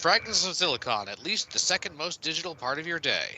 Fragments of Silicon, at least the second most digital part of your day.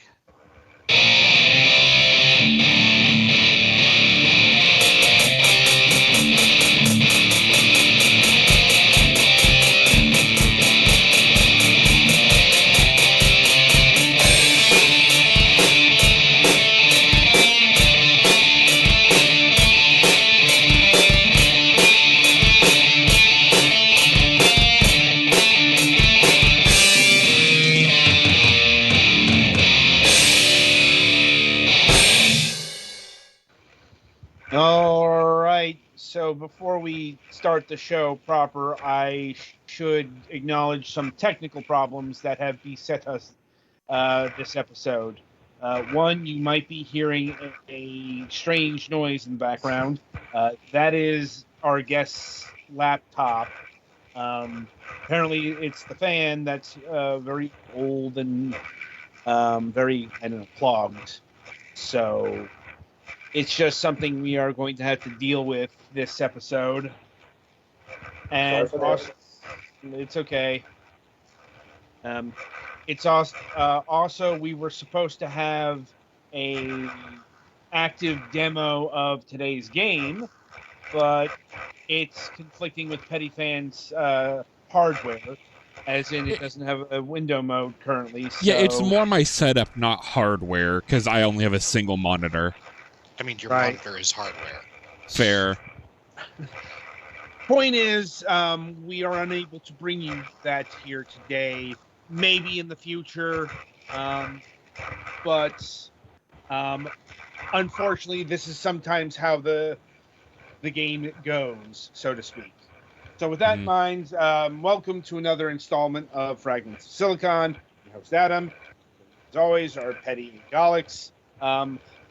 All right. So before we start the show proper, I should acknowledge some technical problems that have beset us this episode. One, you might be hearing a strange noise in the background. That is our guest's laptop. Apparently, it's the fan that's very old and very, I don't know, clogged. So it's just something we are going to have to deal with this episode. And also, it's okay. It's also we were supposed to have a active demo of today's game, but it's conflicting with Petty Fan's hardware, as in it doesn't have a window mode currently. So Yeah, it's more my setup, not hardware, because I only have a single monitor. I mean, your Right. monitor is hardware. Fair. Point is, we are unable to bring you that here today. Maybe in the future, but unfortunately, this is sometimes how the game goes, so to speak. So, with that in mind, welcome to another installment of Fragments of Silicon. Your host Adam, as always, our Petty Galax.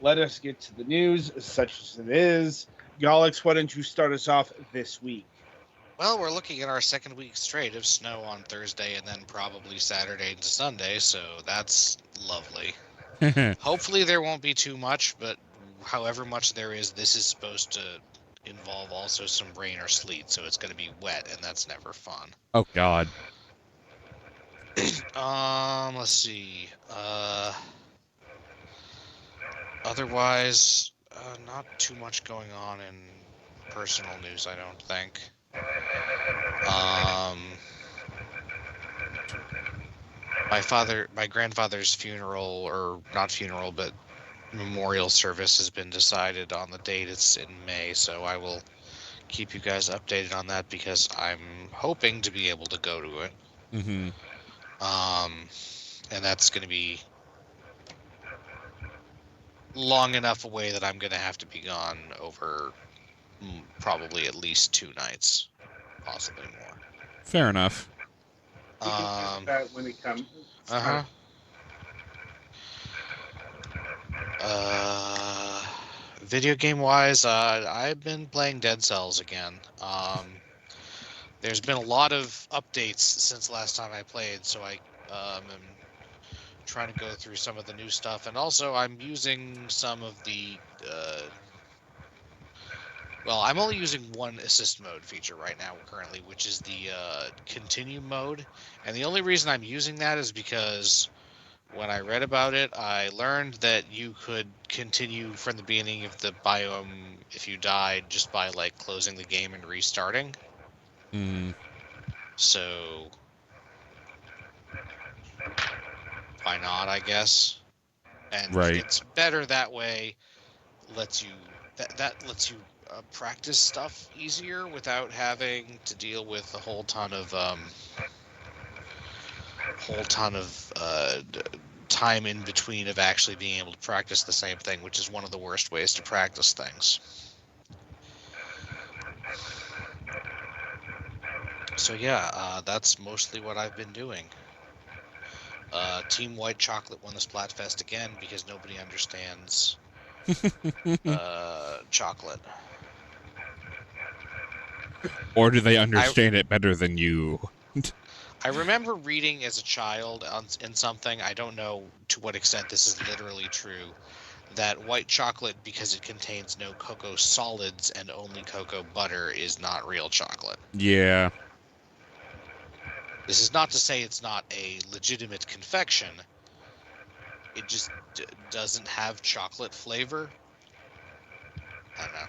Let us get to the news, such as it is. Galax, why don't you start us off this week? Well, we're looking at our second week straight of snow on Thursday and then probably Saturday to Sunday, so that's lovely. Hopefully there won't be too much, but however much there is, this is supposed to involve also some rain or sleet, so it's going to be wet, and that's never fun. Oh, God. Let's see. Otherwise, not too much going on in personal news, I don't think. My grandfather's funeral, or not funeral, but memorial service has been decided on the date. It's in May, so I will keep you guys updated on that because I'm hoping to be able to go to it. Mm-hmm. And that's going to be long enough away that I'm going to have to be gone over probably at least 2 nights, possibly more. Fair enough. That when it comes. Video game wise, I've been playing Dead Cells again. There's been a lot of updates since last time I played, so I am trying to go through some of the new stuff, and also I'm using some of the well, I'm only using one assist mode feature right now currently, which is the continue mode. And the only reason I'm using that is because when I read about it, I learned that you could continue from the beginning of the biome if you died just by like closing the game and restarting. So why not, I guess? And it's better that way. Lets you that lets you practice stuff easier without having to deal with a whole ton of time in between of actually being able to practice the same thing, which is one of the worst ways to practice things. So yeah, that's mostly what I've been doing. Team White Chocolate won the Splatfest again because nobody understands chocolate. Or do they understand it better than you? I remember reading as a child in something, I don't know to what extent this is literally true, that white chocolate, because it contains no cocoa solids and only cocoa butter, is not real chocolate. Yeah. This is not to say it's not a legitimate confection. It just doesn't have chocolate flavor. I don't know.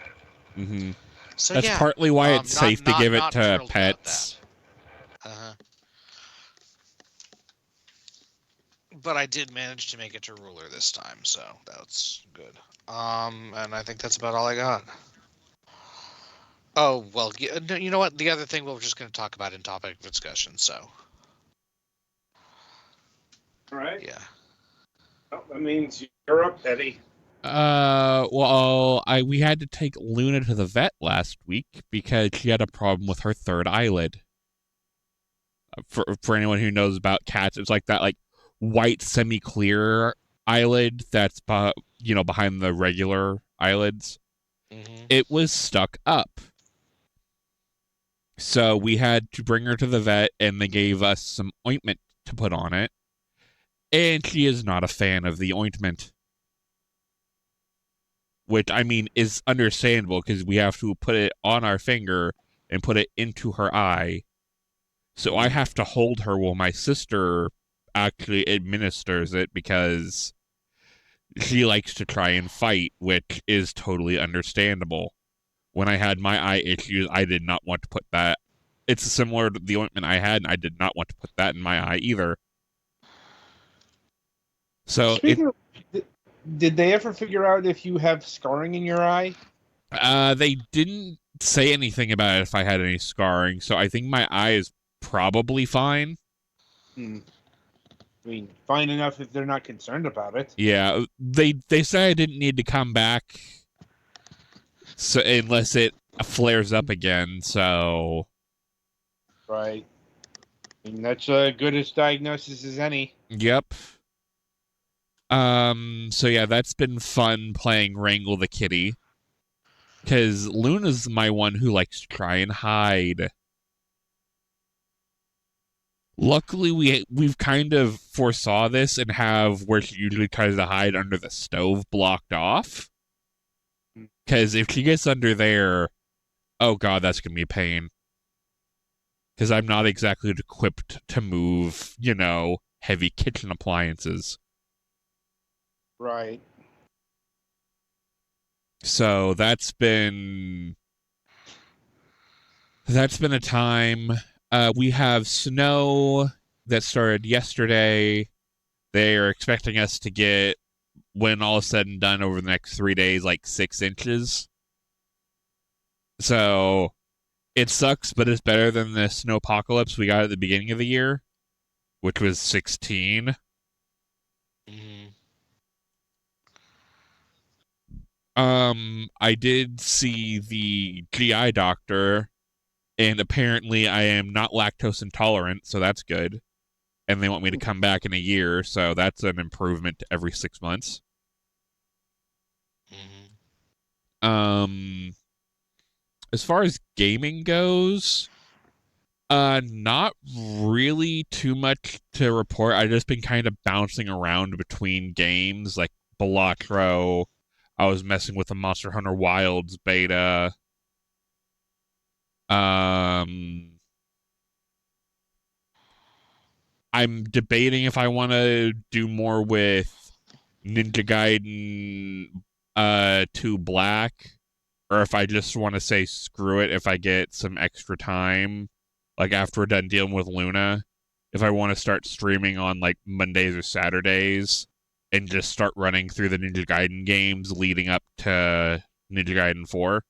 Mm-hmm. So That's yeah, partly why it's not safe to not give it not to thrilled about pets. that. Uh-huh. But I did manage to make it to ruler this time, so that's good. And I think that's about all I got. Oh well, you know what? The other thing we're just going to talk about in topic discussion. So All right. yeah. Well, that means you're up, Eddie. Well, we had to take Luna to the vet last week because she had a problem with her third eyelid. For anyone who knows about cats, it's like that like white semi-clear eyelid that's behind the regular eyelids. Mm-hmm. It was stuck up. So we had to bring her to the vet and they gave us some ointment to put on it. And she is not a fan of the ointment. Which, I mean, is understandable because we have to put it on our finger and put it into her eye. So I have to hold her while my sister actually administers it because she likes to try and fight, which is totally understandable. When I had my eye issues, I did not want to put that. It's similar to the ointment I had, and I did not want to put that in my eye either. So Speaking of, did they ever figure out if you have scarring in your eye? they didn't say anything about it if I had any scarring, so I think my eye is probably fine. I mean, fine enough if they're not concerned about it. Yeah, they said I didn't need to come back, so unless it flares up again. So Right. I mean, that's a good as diagnosis as any. yep. So yeah, that's been fun playing Wrangle the Kitty. Because Luna's my one who likes to try and hide. Luckily, we've kind of foresaw this and have where she usually tries to hide under the stove blocked off. Because if she gets under there, oh god, that's going to be a pain. Because I'm not exactly equipped to move, heavy kitchen appliances. Right. So that's been a time. We have snow that started yesterday. They are expecting us to get, when all is said and done over the next 3 days, like 6 inches. So it sucks, but it's better than the snowpocalypse we got at the beginning of the year, which was 16. Mm-hmm. I did see the GI doctor, and apparently I am not lactose intolerant, so that's good. And they want me to come back in a year, so that's an improvement to every 6 months. Mm-hmm. As far as gaming goes, not really too much to report. I've just been kind of bouncing around between games like Balatro. I was messing with the Monster Hunter Wilds beta. I'm debating if I want to do more with Ninja Gaiden 2 Black, or if I just want to say screw it if I get some extra time, like after we're done dealing with Luna, if I want to start streaming on like Mondays or Saturdays and just start running through the Ninja Gaiden games leading up to Ninja Gaiden 4.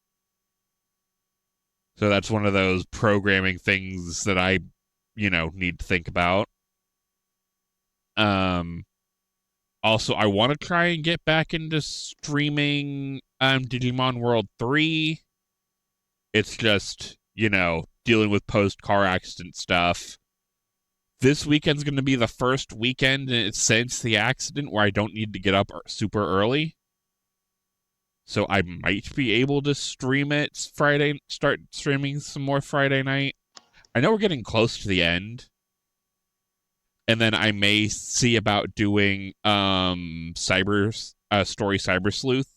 So that's one of those programming things that I, need to think about. Also, I want to try and get back into streaming Digimon World 3. It's just, dealing with post-car accident stuff. This weekend's going to be the first weekend since the accident where I don't need to get up super early. So I might be able to stream it Friday, start streaming some more Friday night. I know we're getting close to the end. And then I may see about doing Story Cyber Sleuth.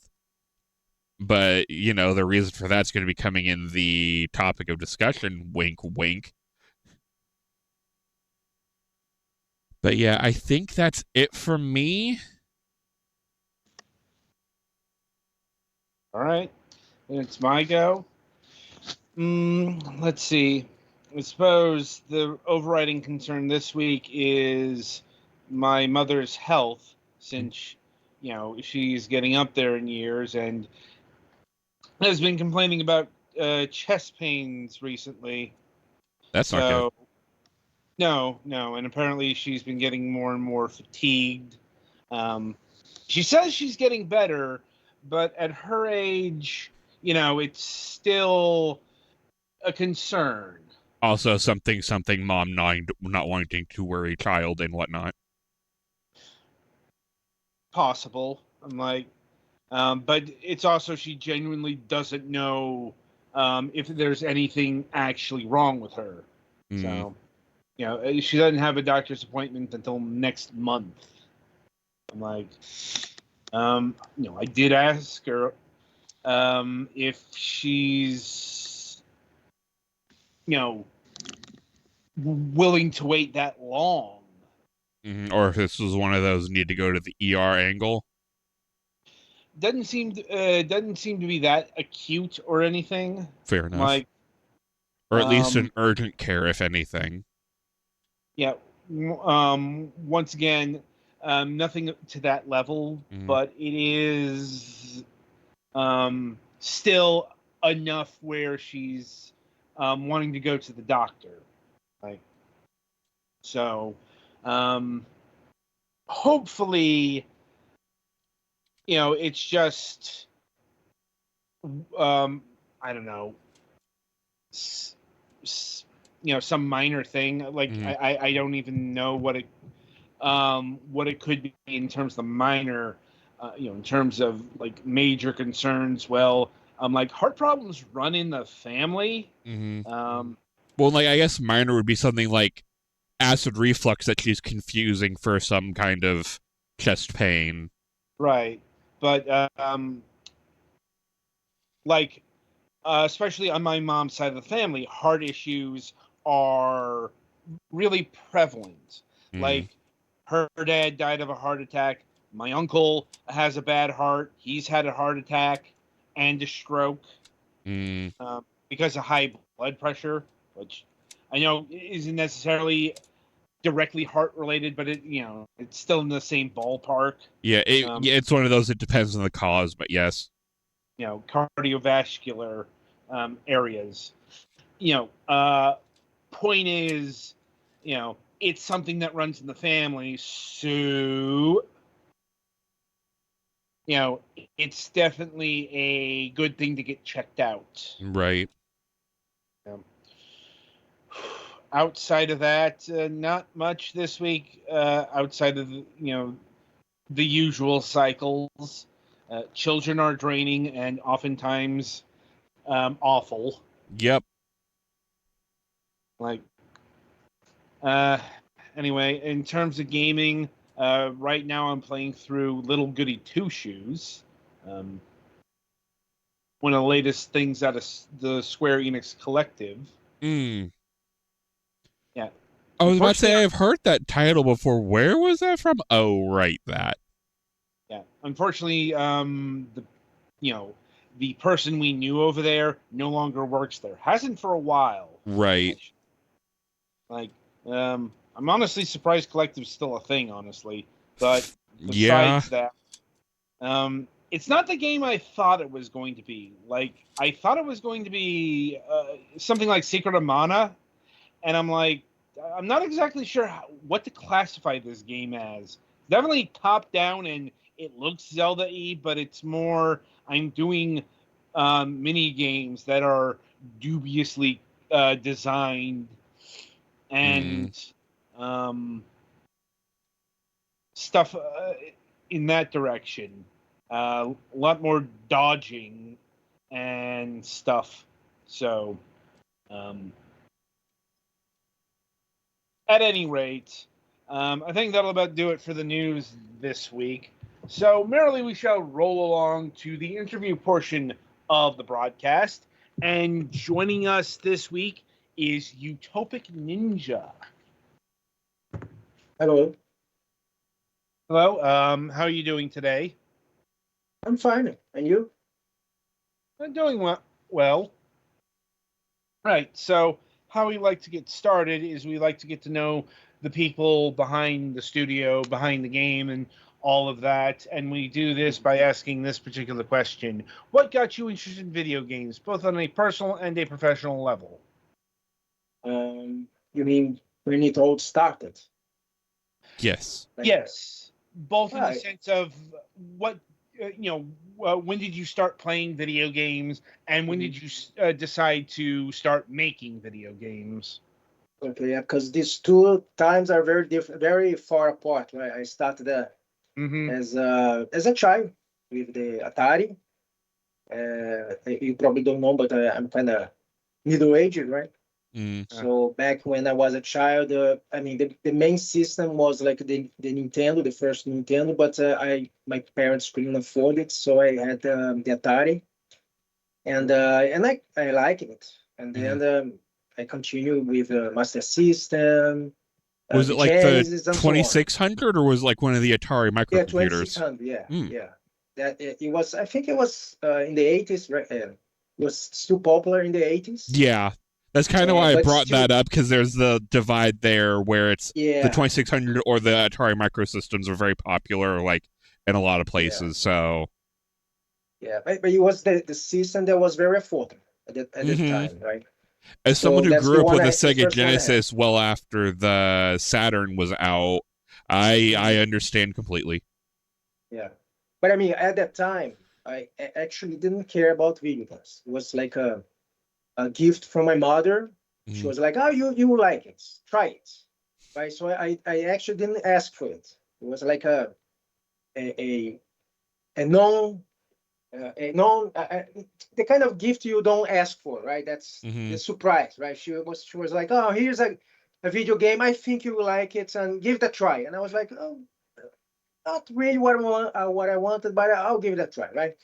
But, the reason for that's going to be coming in the topic of discussion, wink, wink. But yeah, I think that's it for me. All right, it's my go. Let's see. I suppose the overriding concern this week is my mother's health, since she's getting up there in years and has been complaining about chest pains recently. That's not good. So no, and apparently she's been getting more and more fatigued. She says she's getting better, but at her age, it's still a concern. Also, something mom not wanting to worry child and whatnot. Possible. I'm like, but it's also she genuinely doesn't know if there's anything actually wrong with her. So, she doesn't have a doctor's appointment until next month. I'm like, I did ask her if she's, willing to wait that long. Or if this was one of those need to go to the ER angle. Doesn't seem to be that acute or anything. Fair enough. Like, or at least an urgent care, if anything. Yeah. Once again, nothing to that level, but it is still enough where she's wanting to go to the doctor. Like, so, hopefully, it's just, I don't know, some minor thing. Like, I don't even know what it could be in terms of the minor, in terms of like major concerns. Well, like heart problems run in the family. Well, like I guess minor would be something like acid reflux that she's confusing for some kind of chest pain. Right. But like especially on my mom's side of the family, heart issues are really prevalent. Like her dad died of a heart attack. My uncle has a bad heart. He's had a heart attack and a stroke because of high blood pressure, which I know isn't necessarily directly heart related, but it's still in the same ballpark. Yeah, it's one of those. It depends on the cause, but yes. Cardiovascular areas. Point is, it's something that runs in the family, so it's definitely a good thing to get checked out. Right. Outside of that, not much this week. Outside of the usual cycles, children are draining and oftentimes awful. Yep. Like, anyway, in terms of gaming, right now I'm playing through Little Goody Two Shoes, one of the latest things out of the Square Enix collective. Yeah. I was about to say I've heard that title before. Where was that from? Oh, right, that. Yeah. Unfortunately, the person we knew over there no longer works there. Hasn't for a while. Right. Like, I'm honestly surprised Collective's still a thing, honestly. But besides that, it's not the game I thought it was going to be. Like, I thought it was going to be something like Secret of Mana, and I'm like, I'm not exactly sure what to classify this game as. Definitely top down, and it looks Zelda-y, but it's more I'm doing mini games that are dubiously designed and stuff in that direction. A lot more dodging and stuff. So, at any rate, I think that'll about do it for the news this week. So, merrily we shall roll along to the interview portion of the broadcast. And joining us this week is UtopicNinja. Hello. Hello. How are you doing today? I'm fine. And you? I'm doing well. Well, right. So, how we like to get started is we like to get to know the people behind the studio, behind the game, and all of that. And we do this by asking this particular question: what got you interested in video games, both on a personal and a professional level? You mean when it all started? Yes. Like, Yes, both in the I, sense of what when did you start playing video games, and when Mhm. did you decide to start making video games? Okay, yeah, because these two times are very different, very far apart. Right? I started Mm-hmm. as a child with the Atari. You probably don't know, but I'm kind of middle-aged, right? Mm. So back when I was a child, I mean, the main system was like the Nintendo, the first Nintendo, but my parents couldn't afford it, so I had the Atari, and I like it. And Mm. then I continue with Master System, Was the it like the Genesis, and so on. 2600 or was it like one of the Atari Yeah, microcomputers? 2600. Yeah, Mm. yeah. That it was. I think it was in the 80s. Right? It was still popular in the 80s, Yeah. That's kind of why I but brought still, that up because there's the divide there where it's the yeah, 2600 or the Atari microsystems are very popular, like in a lot of yeah. places. So, Yeah, but it was the system that was very affordable at the hmm time, right? as someone So who that's grew the up one with a the Sega first one I had. Genesis well after the Saturn was out, I Mhm. understand completely. Yeah, but I mean, at that time, actually didn't care about video games. It was like a gift from my mother. She Mm. was like, "Oh, you will like it, try it," right? So I actually didn't ask for it. It was like a a, a non a non the kind of gift you don't ask for, right? That's Hmm. the surprise, right? She was like, "Oh, here's a video game. I think you will like it, and give it a try." And I was like, "Oh, not really what I wanted, but I'll give it a try, right?"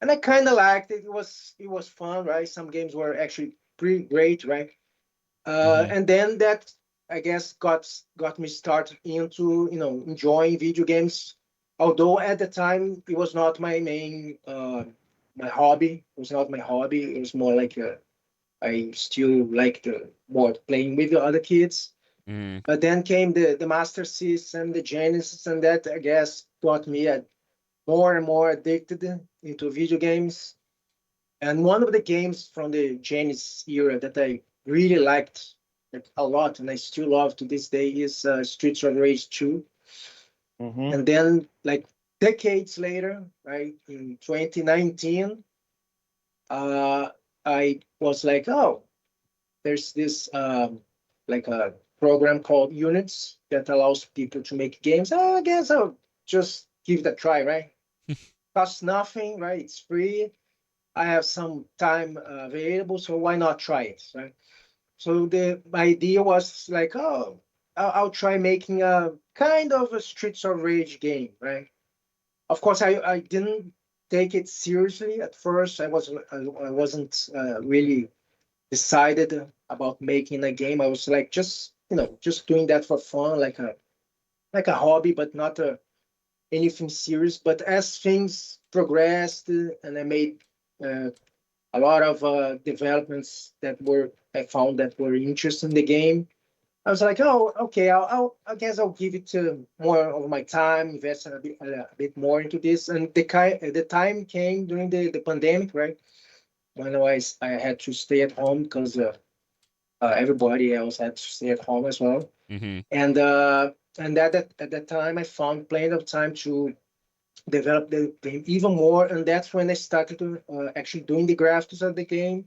And I kind of liked it. It was fun, right? Some games were actually pretty great, right? Hmm. And then that, I guess, got me started into enjoying video games. Although at the time it was not my main my hobby. It was not my hobby. It was more like I still liked more playing with the other kids. Hmm. But then came the Master System, the Genesis, and that, I guess, got me more and more addicted into video games. And one of the games from the Genesis era that I really liked, like, a lot, and I still love to this day, is Streets of Rage 2. Mm-hmm. And then, like, decades later, right, in 2019, uh, I was like, oh, there's this like a program called Units that allows people to make games. Oh, I guess I'll just give it a try, right? Costs nothing, right? It's free. I have some time available, so why not try it, right? So the idea was like, oh, I'll try making a kind of a Streets of Rage game, right? Of course, I didn't take it seriously at first. I wasn't really decided about making a game. I was like just doing that for fun, like a hobby, but not anything serious. But as things progressed and I made uh, a lot of developments that were I found that were interesting in the game. I was like, oh, okay, I guess I'll give it more of my time, invest a bit more into this. And the time came during the pandemic, right? When I had to stay at home because everybody else had to stay at home as well. Hmm. And at that time, I found plenty of time to develop the game even more. And that's when I started to actually doing the graphics of the game.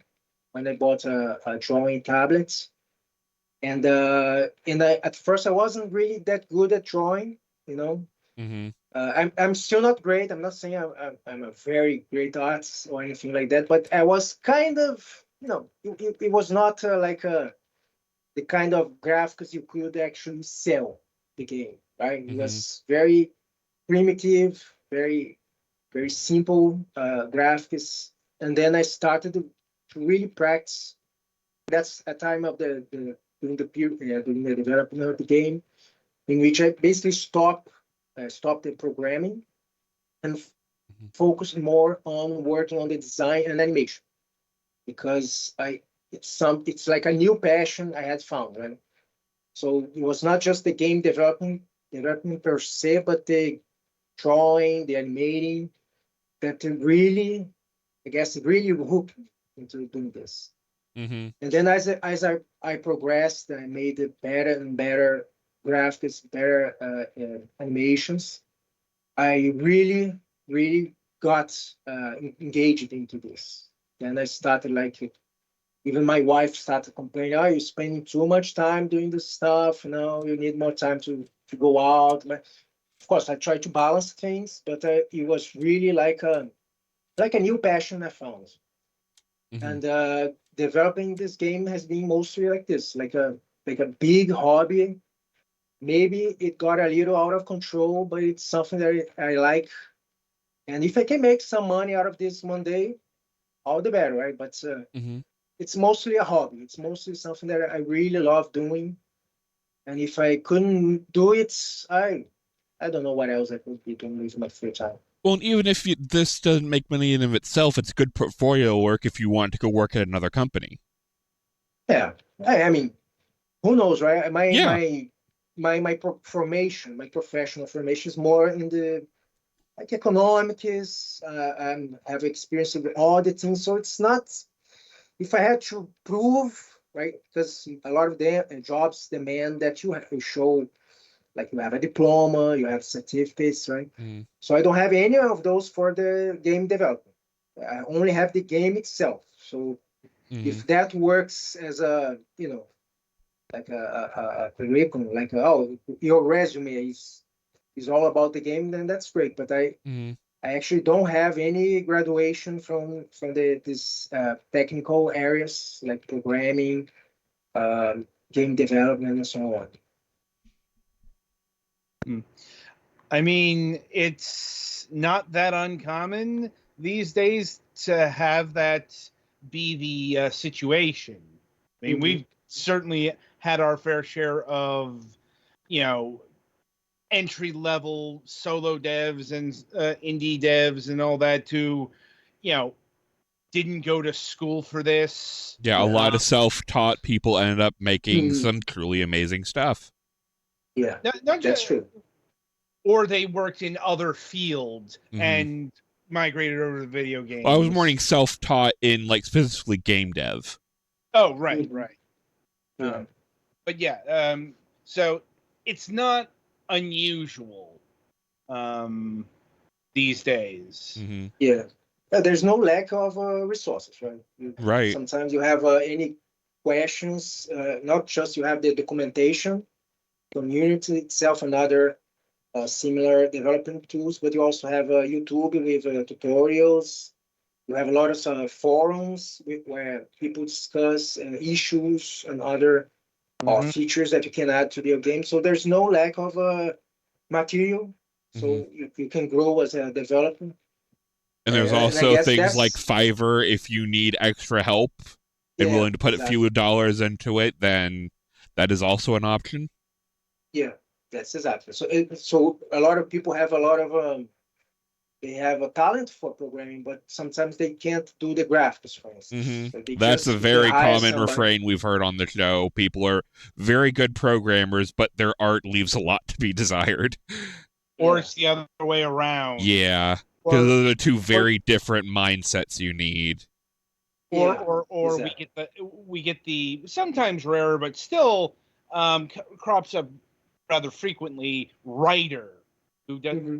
When I bought a drawing tablets, at first I wasn't really that good at drawing, you know. Hmm. I'm still not great. I'm not saying I'm a very great artist or anything like that, but I was kind of, it was not like the kind of graphics you could actually sell the game, right? It Hmm. was very primitive, very very simple graphics, and then I started to really practice. That's a time of the during the period, during the development of the game. in which I basically stopped the programming and Mhm. focus more on working on the design and animation, because it's like a new passion I had found, right? So it was not just the game development per se, but the drawing, the animating, that really, I guess, it really hooked me into doing this. Mhm. And then as I progressed, I made it better and better graphics, better animations. I really got engaged into this. And I started like, even my wife started complaining, "Oh, you're spending too much time doing this stuff. You need more time to go out." But of course, I try to balance things, but it was really like a new passion I found. Mhm. And developing this game has been mostly like this, like a big hobby. Maybe it got a little out of control, but it's something that I like. And if I can make some money out of this one day, all the better, right? But Mhm. it's mostly a hobby. It's mostly something that I really love doing. And if I couldn't do it, I don't know what else I could be doing with my free time. Well, and even if this doesn't make money in of itself, it's good portfolio work if you want to go work at another company. Yeah, I mean, who knows, right? Yeah. My professional formation is more in the like economics. Have experience with auditing, so it's not. If I had to prove, right, because a lot of the jobs demand that you have to show, like you have a diploma, you have certificates, right? Mhm. So I don't have any of those for the game development. I only have the game itself. So Mhm. if that works as a, like a curriculum, like oh, your resume is all about the game, then that's great. But Mhm. I actually don't have any graduation from this technical areas like programming, game development, and so on. I mean, it's not that uncommon these days to have that be the situation. I mean, Mhm. we've certainly had our fair share of, you know, entry level solo devs and indie devs and all that who, you know, didn't go to school for this. Yeah, a Yeah. lot of self-taught people ended up making Mm, some truly amazing stuff. yeah, Not that's just, true. or they worked in other fields Mhm. and migrated over to video Well, I was more games. self-taught in like specifically game dev. Oh, right, Mhm. right. Yeah. But yeah, so it's not unusual um, these days. Mhm. Yeah. There's no lack of resources, right? Right. Sometimes you have any questions, not just you have the documentation, community itself, and other similar development tools, but you also have YouTube with tutorials. You have a lot of forums where people discuss issues and other Mhm. features that you can add to your game. So there's no lack of material. Mhm. So you can grow as a developer. And there's And I also guess things like that's, Fiverr if you need extra help and yeah, willing to put a few exactly. dollars into it, then that is also an option. Yeah, that's exactly. So a lot of people have a lot of they have a talent for programming, but sometimes they can't do the graphics, for instance. Mhm. So That's a you can very hire common somebody. refrain we've heard on the show. People are very good programmers, but their art leaves a lot to be desired. Or Yeah, it's the other way around. Yeah, because Or those are two or very different mindsets you need. or yeah, or exactly. we get the sometimes rarer but still crops up rather frequently writer who does, Hmm.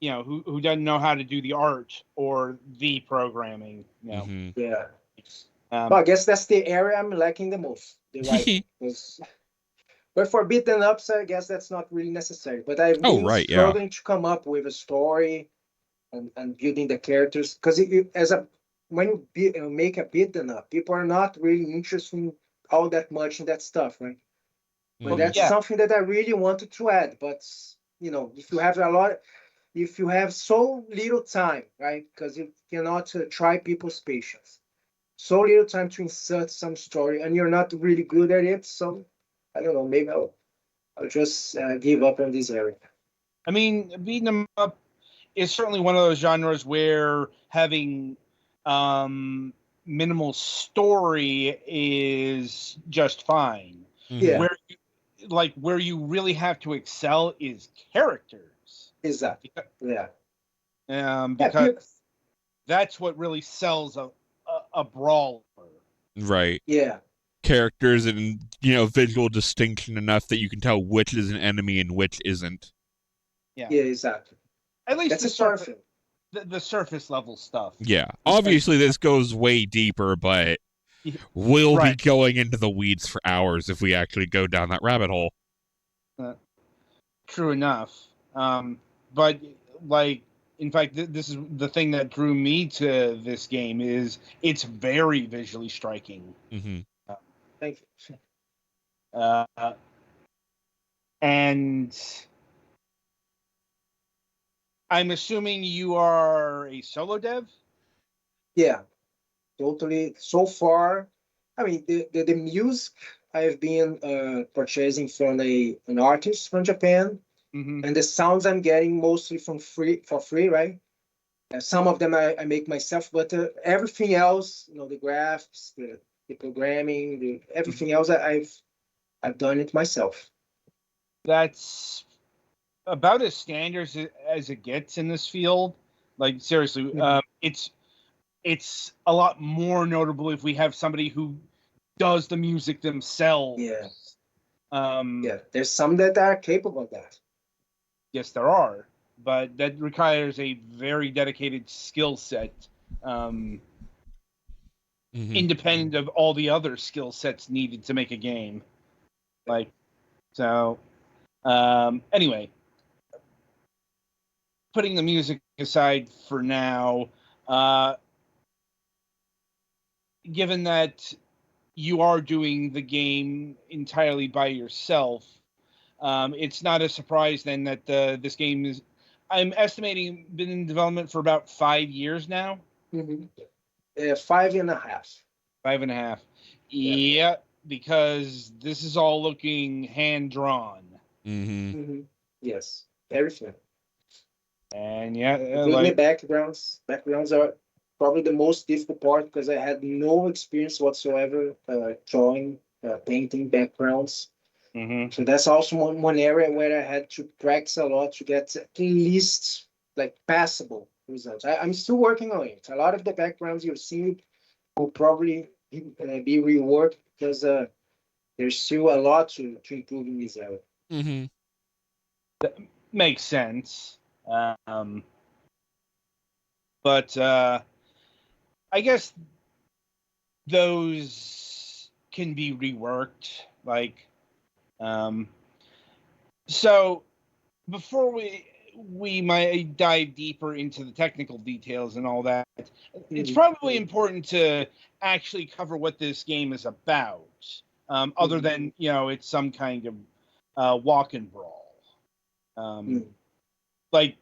who doesn't know how to do the art or the programming. Hmm. Yeah. Well, Um, I guess that's the area I'm lacking the most, the writing. Because, but for beaten ups, I guess that's not really necessary. But I've Oh, been right, yeah. struggling to come up with a story and building the characters. Because when you make a beaten up, people are not really interested in all that much in that stuff, right? But well, Hmm. that's yeah, something that I really wanted to add. But if you have a lot, if you have so little time, right? Because you cannot try people's patience. So little time to insert some story, and you're not really good at it. So I don't know. Maybe I'll just give up on this area. I mean, beating them up is certainly one of those genres where having minimal story is just fine. Mhm. Yeah. Where you really have to excel is characters. Exactly. Yeah. Yeah, Because that's what really sells a brawler. Right. yeah, Characters and, visual distinction enough that you can tell which is an enemy and which isn't. Yeah, yeah, exactly. at least That's the a start surface, film. the surface level stuff. Yeah. Obviously, this goes way deeper, but we'll be Right. going into the weeds for hours if we actually go down that rabbit hole. True enough. But like, in fact, this is the thing that drew me to this game is it's very visually striking. Mm-hmm. Thank you. And I'm assuming you are a solo dev? Yeah, totally. So far, I mean, the music I've been purchasing from an artist from Japan, Mm-hmm. and the sounds I'm getting mostly for free, right? Some of them I make myself, but everything else, the graphs, the programming, everything else, I've done it myself. That's about as standard as it gets in this field. Like, seriously, Mhm. it's a lot more notable if we have somebody who does the music themselves. Yeah. Um, Yeah, there's some that are capable of that. Yes, there are, but that requires a very dedicated skill set, independent of all the other skill sets needed to make a game. Like, so, anyway, putting the music aside for now, given that you are doing the game entirely by yourself, it's not a surprise then that this game is, I'm estimating, been in development for about 5 years now. Mm-hmm. 5.5. 5.5. Yeah. Yeah, because this is all looking hand drawn. Mm-hmm. Mm-hmm. Yes, everything. And yeah, Including the backgrounds. Backgrounds are probably the most difficult part because I had no experience whatsoever drawing, painting backgrounds. Mm-hmm. So that's also one area where I had to practice a lot to get at least like passable results. I'm still working on it. A lot of the backgrounds you're seeing will probably be reworked because there's still a lot to improve in this area. Mm-hmm. Makes sense. But I guess those can be reworked. Like, so before we might dive deeper into the technical details and all that, it's probably important to actually cover what this game is about, other than it's some kind of walk and brawl. Like,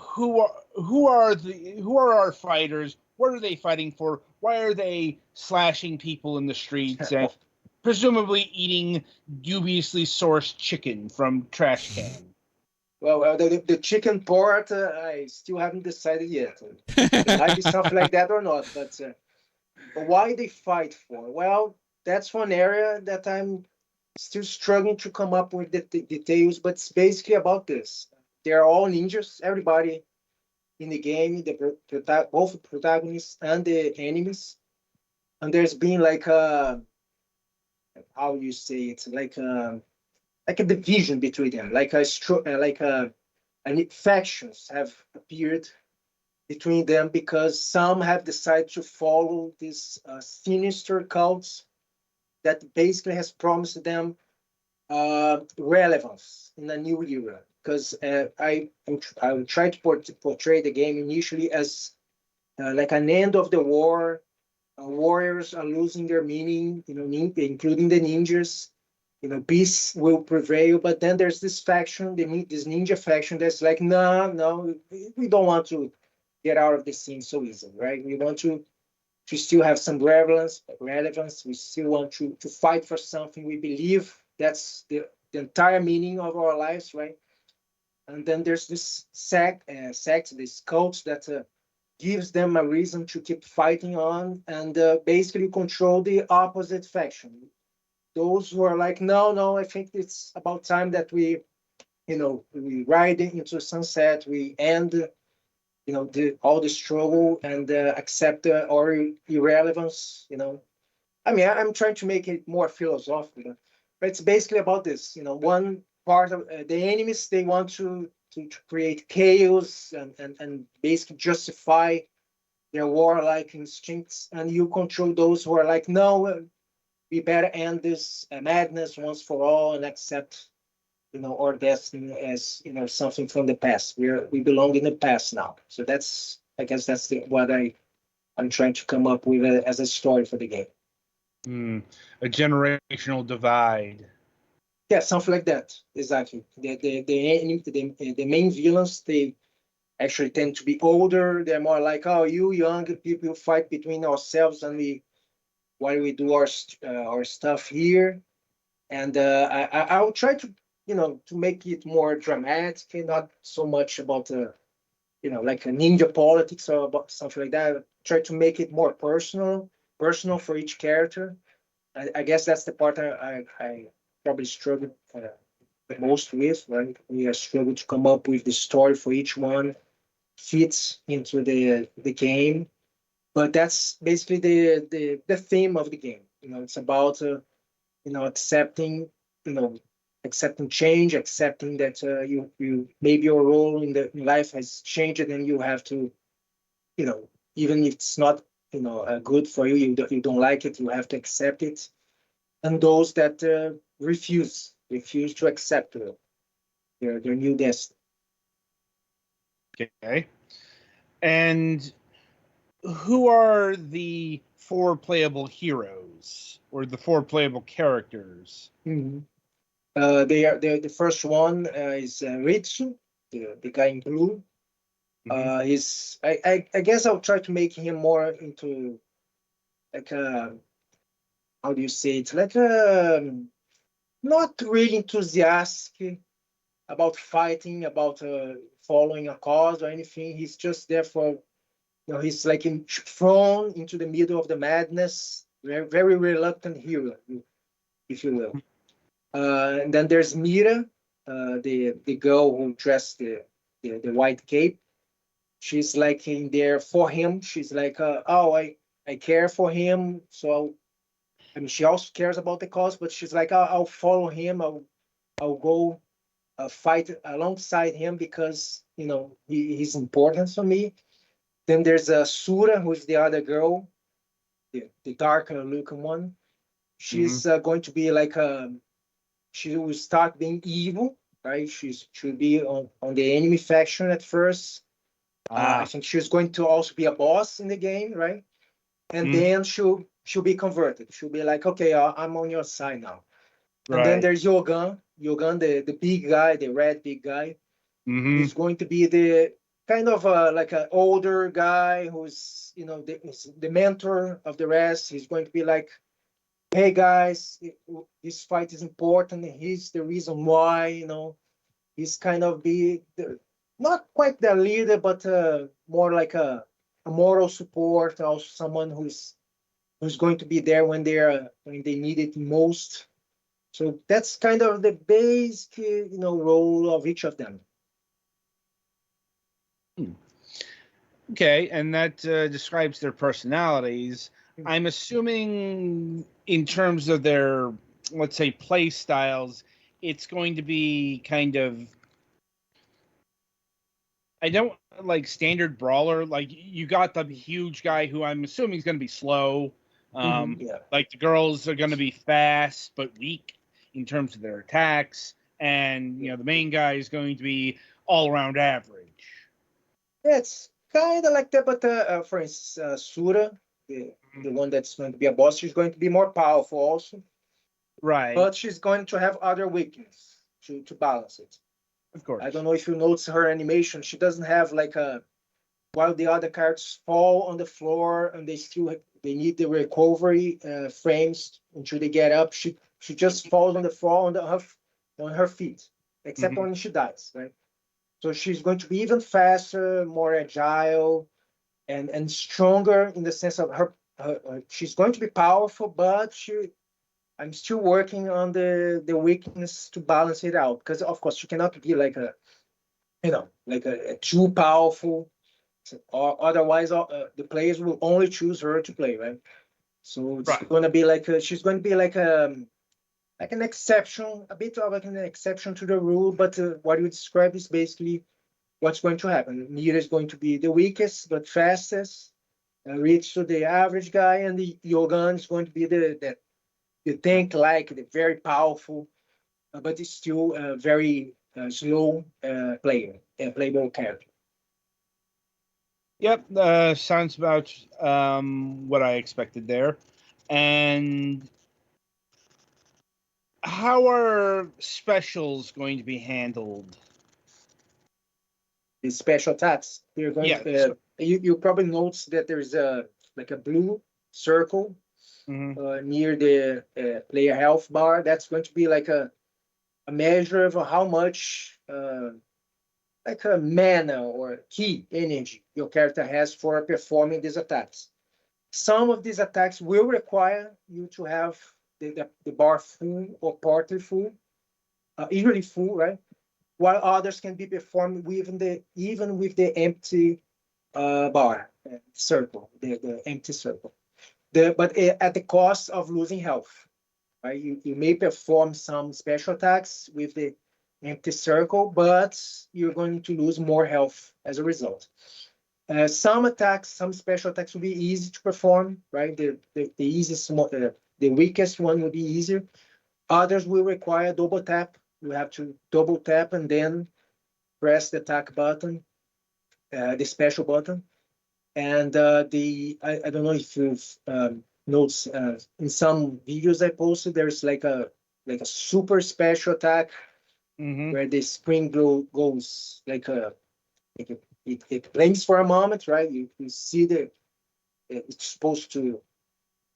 who are our fighters? What are they fighting for? Why are they slashing people in the streets and presumably eating dubiously sourced chicken from trash cans? Well, the chicken part, I still haven't decided yet. It might be something like that or not, but why they fight for? Well, that's one area that I'm still struggling to come up with the details, but it's basically about this. They're all ninjas, everybody in the game, both the protagonists and the enemies. And there's been like how you say it, like a division between them, and factions have appeared between them because some have decided to follow this sinister cults that basically has promised them relevance in a new era. Because I will try to portray the game initially as like an end of the war. Warriors are losing their meaning, including the ninjas. Peace will prevail. But then there's this faction, this ninja faction, that's like, no, we don't want to get out of the scene so easily, right? We want to still have some relevance. We still want to fight for something. We believe that's the entire meaning of our lives, right? And then there's this sect, this cult that gives them a reason to keep fighting on and basically control the opposite faction. Those who are like, no, no, I think it's about time that we ride into sunset, we end, all the struggle and accept our irrelevance. I mean, I'm trying to make it more philosophical, but it's basically about this. One part of the enemies, they want to create chaos and basically justify their warlike instincts, and you control those who are like, no, we better end this madness once for all and accept, our destiny as something from the past. We belong in the past now. So I guess that's what I'm trying to come up with as a story for the game. A generational divide. Yeah, something like that. Exactly. The main villains, they actually tend to be older. They're more like, oh, you young people fight between ourselves, and while we do our stuff here. And I'll try to make it more dramatic, and not so much about like a ninja politics or about something like that. Try to make it more personal for each character. I guess that's the part I probably struggled the most with. Right, we struggle to come up with the story for each one fits into the game. But that's basically the theme of the game. It's about accepting, you know, accepting change, accepting that you maybe your role in life has changed, and you have to, even if it's not good for you, you don't like it, you have to accept it. And those that refuse to accept their new destiny. Okay. And who are the four playable heroes or the four playable characters? Mhm. The first one is Ritsu, the guy in blue. He's I guess I'll try to make him more into like a, how do you say it, like a not really enthusiastic about fighting, about following a cause or anything. He's just there for, he's like thrown into the middle of the madness, very, very reluctant hero, if you will. And then there's Mira, the girl who dressed the white cape. She's like in there for him. She's like, oh, I care for him. So, I mean, she also cares about the cause, but she's like, I'll follow him. I'll go fight alongside him because, he's important for me. Then there's Sura, who's the other girl, the darker looking one. She's going to be like she will start being evil, right? She'll be on the enemy faction at first. I think she's going to also be a boss in the game, right? And then she'll be converted. She'll be like, okay, I'm on your side now. And then there's Yogan, the big guy, the red big guy, who's going to be the kind of like an older guy who's the mentor of the rest. He's going to be like, hey guys, this fight is important. He's the reason why. He's kind of not quite the leader, but more like a moral support, also someone who's going to be there when they need it most. So that's kind of the basic role of each of them. Okay, and that describes their personalities. I'm assuming in terms of their, let's say, play styles, it's going to be kind of, I don't like standard brawler. Like you got the huge guy who I'm assuming is going to be slow. Yeah. Like the girls are going to be fast but weak in terms of their attacks, and the main guy is going to be all around average. Yeah, it's kind of like that, but for instance, Sura, the one that's going to be a boss, she's going to be more powerful also, Right. but she's going to have other weaknesses to balance it. Of course. I don't know if you notice her animation. She doesn't have like while the other characters fall on the floor and they need the recovery frames until they get up. She just falls on the floor on her feet, except Mhm. when she dies, right? So she's going to be even faster, more agile, and stronger in the sense of she's going to be powerful, but I'm still working on the weakness to balance it out, because of course she cannot be like a like a too powerful, or otherwise the players will only choose her to play, right? So it's Right. going to be she's going to be like an exception, a bit of like an exception to the rule, but what you described is basically what's going to happen. Nita is going to be the weakest but fastest, reach to the average guy, and the Yogan is going to be the tank like the very powerful, but it's still a very slow player, a playable character. Yep. Sounds about what I expected there. And how are specials going to be handled? The special attacks, you're going Yeah. to you probably notice that there's a like a blue circle Mhm. near the player health bar. That's going to be like a measure of how much like a mana or key energy your character has for performing these attacks. Some of these attacks will require you to have the bar full or partly full, usually full, right? While others can be performed even with the empty bar circle, the empty circle. But at the cost of losing health. Right? You may perform some special attacks with the empty circle, but you're going to lose more health as a result. Some attacks, some special attacks will be easy to perform, right? The easiest one, the weakest one will be easier. Others will require double tap. You have to double tap and then press the attack button, the special button. And I don't know if you've noticed in some videos I posted, there's like a super special attack Mhm. where the spring glow goes it blinks for a moment, right? You see it's supposed to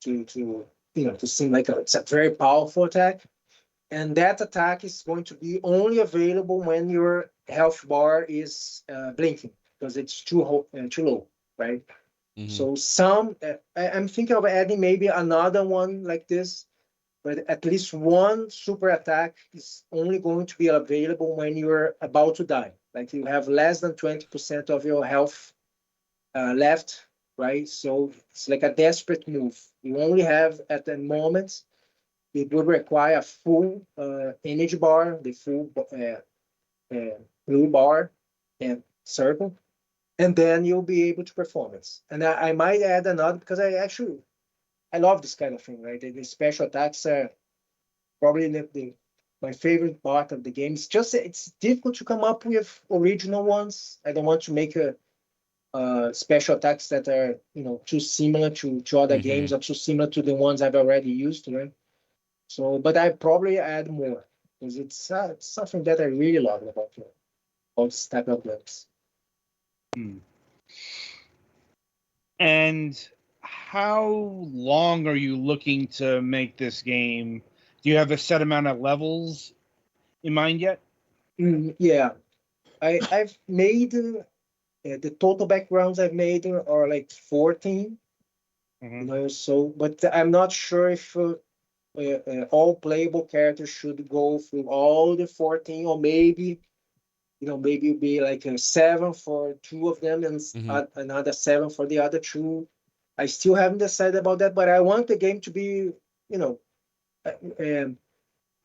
to seem like it's a very powerful attack, and that attack is going to be only available when your health bar is blinking because it's too low, right? Hmm. So I'm thinking of adding maybe another one like this, but at least one super attack is only going to be available when you're about to die. Like you have less than 20% of your health left, right? So it's like a desperate move. You only have at the moment, it would require a full energy bar, the full blue bar and circle, and then you'll be able to perform it. And I might add another because I love this kind of thing, right? The special attacks are probably my favorite part of the game. It's just it's difficult to come up with original ones. I don't want to make a special attacks that are too similar to other Hmm. games or too similar to the ones I've already used, right? So, but I probably add more because it's something that I really love about this type of games. Hmm. And how long are you looking to make this game? Do you have a set amount of levels in mind yet? Yeah, I've made the total backgrounds I've made are like 14, Hmm. So, but I'm not sure if all playable characters should go through all the 14, or maybe maybe it'll be like a 7 for two of them and Hmm. another 7 for the other two. I still haven't decided about that, but I want the game to be, you know, uh, um,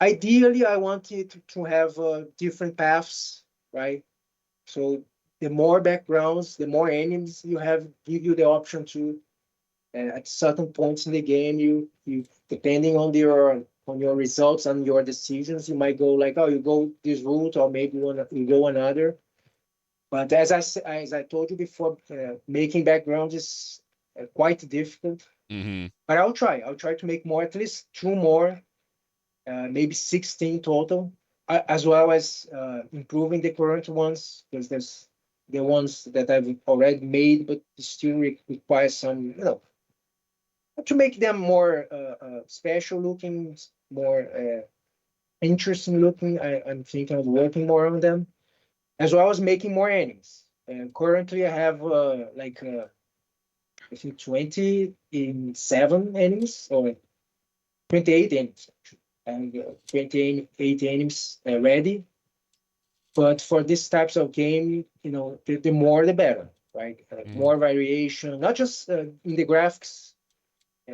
ideally, I want it to have different paths, right? So the more backgrounds, the more enemies you have, give you the option to at certain points in the game, you depending on your results and your decisions, you might go like, oh, you go this route, or maybe you go another. But as I told you before, making backgrounds is quite difficult. Hmm. But I'll try. I'll try to make more, at least two more, maybe 16 total, as well as improving the current ones, because there's the ones that I've already made, but still require some, to make them more special looking, more interesting looking. I'm thinking of working more on them, as well as making more enemies. And currently, I have I think 27 enemies or 28 enemies, actually. And 28 enemies ready. But for these types of game, the more the better, right? Mhm. More variation, not just in the graphics,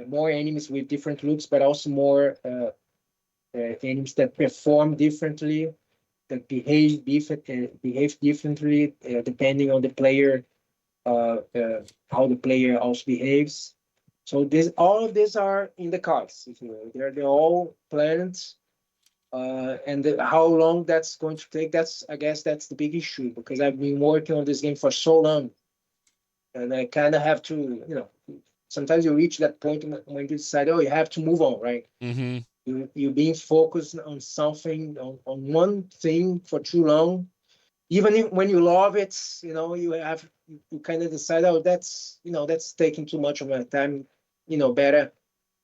more enemies with different looks, but also more enemies that perform differently, that behave differently depending on the player, how the player also behaves. So this, all of these are in the cards. If you will. They're all planned, how long that's going to take. I guess that's the big issue because I've been working on this game for so long, and I kind of have to, sometimes you reach that point when you decide, oh, you have to move on, right? Mhm. You're being focused on something, on one thing for too long. Even when you love it, you kind of decide, oh, that's taking too much of my time. Better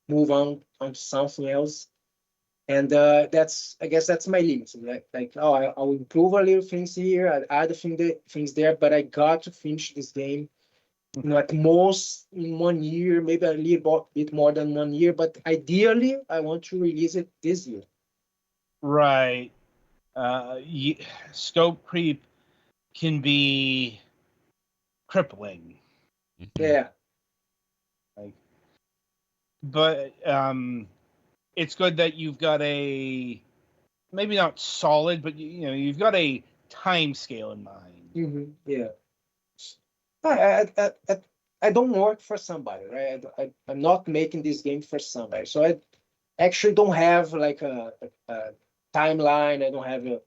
move on to something else. And I guess that's my limit. Like, oh, I'll improve a little things here, I add things there, but I got to finish this game. At most in 1 year, maybe a little bit more than 1 year, but ideally, I want to release it this year. Right. Scope creep can be crippling. Mhm. Yeah, Like, but it's good that you've got a maybe not solid, but you've got a time scale in mind. yeah. I don't work for somebody, right? I'm not making this game for somebody, so I actually don't have like a timeline. I don't have I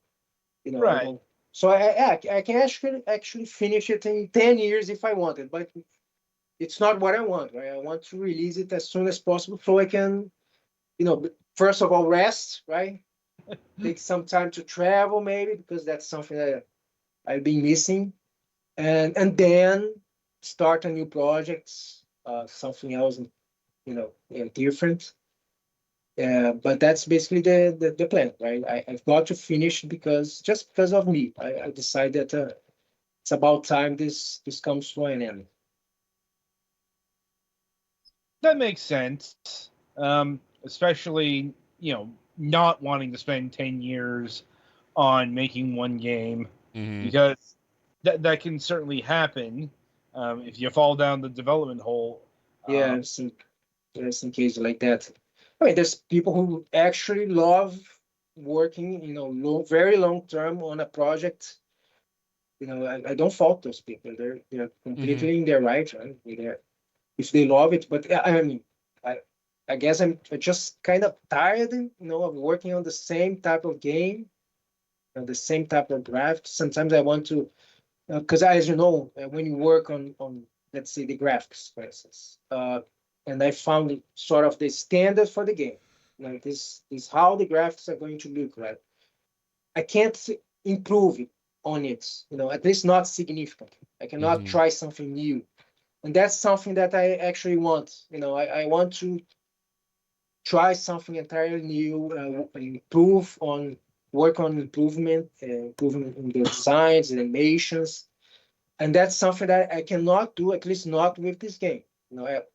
Right. don't. So I can actually finish it in 10 years if I wanted, but it's not what I want, right? I want to release it as soon as possible so I can, first of all, rest, right? Take some time to travel, maybe, because that's something that I've been missing, and then start a new project, something else, different. But that's basically the plan, right? I've got to finish because of me. I decided that it's about time this comes to an end. That makes sense. Especially, not wanting to spend 10 years on making one game Mhm. because that can certainly happen if you fall down the development hole. Yeah, some cases like that. I mean, there's people who actually love working, very long term on a project. I don't fault those people. They're Mhm. completely in their right, right? If they love it. But I mean, I I guess I'm just kind of tired, of working on the same type of game, the same type of graphics. Sometimes I want to, because as you know, when you work on let's say the graphics, for instance, and I found it sort of the standard for the game. This is how the graphics are going to look, right? I can't improve on it, at least not significantly. I cannot Mhm. try something new, and that's something that I actually want. I want to try something entirely new, work on improvement in the designs, the animations, and that's something that I cannot do, at least not with this game.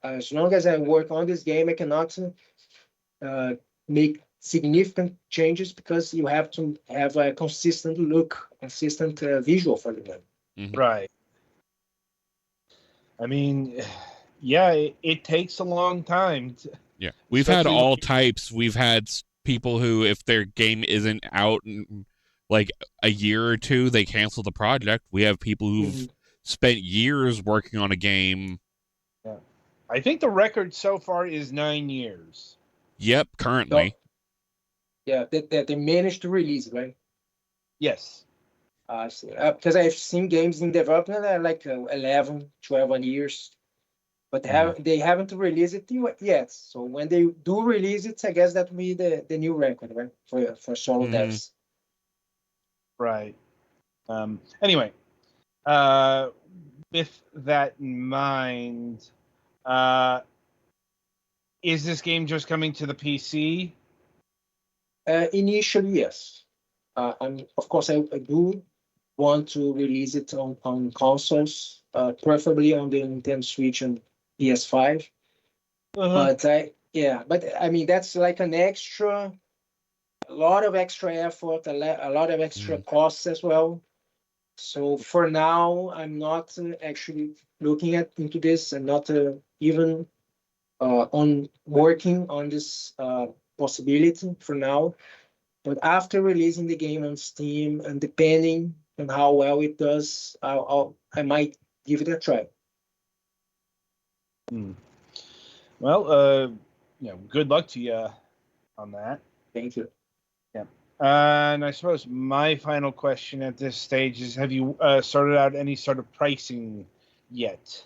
As long as I work on this game, I cannot uh, make significant changes because you have to have a consistent look, consistent visual for the game. Mhm. Right. I mean, yeah, it takes a long time, Yeah. We've had especially when all types. We've had people who, if their game isn't out in like a year or two, they cancel the project. We have people who've Mhm. spent years working on a game. yeah. I think the record so far is 9 years. Yep, currently. So yeah, that they managed to release it, right? Yes. Because I've seen games in development that are like 11, 12 years, but Mhm. they haven't released it yet. So when they do release it, I guess that will be the new record, right? For solo Mhm. devs. Right. Anyway, uh, with that in mind, uh, is this game just coming to the PC? Initially, yes. Of course, I do want to release it on consoles, preferably on the Nintendo Switch and PS5. Uh-huh. But I mean, that's like a lot of extra effort, a lot of extra Mhm. costs as well. So for now, I'm not actually looking at into this, and not even on working on this possibility for now. But after releasing the game on Steam, and depending on how well it does, I might give it a try. Hmm. Well, good luck to you on that. Thank you. Yeah. And I suppose my final question at this stage is: have you sorted out any sort of pricing yet?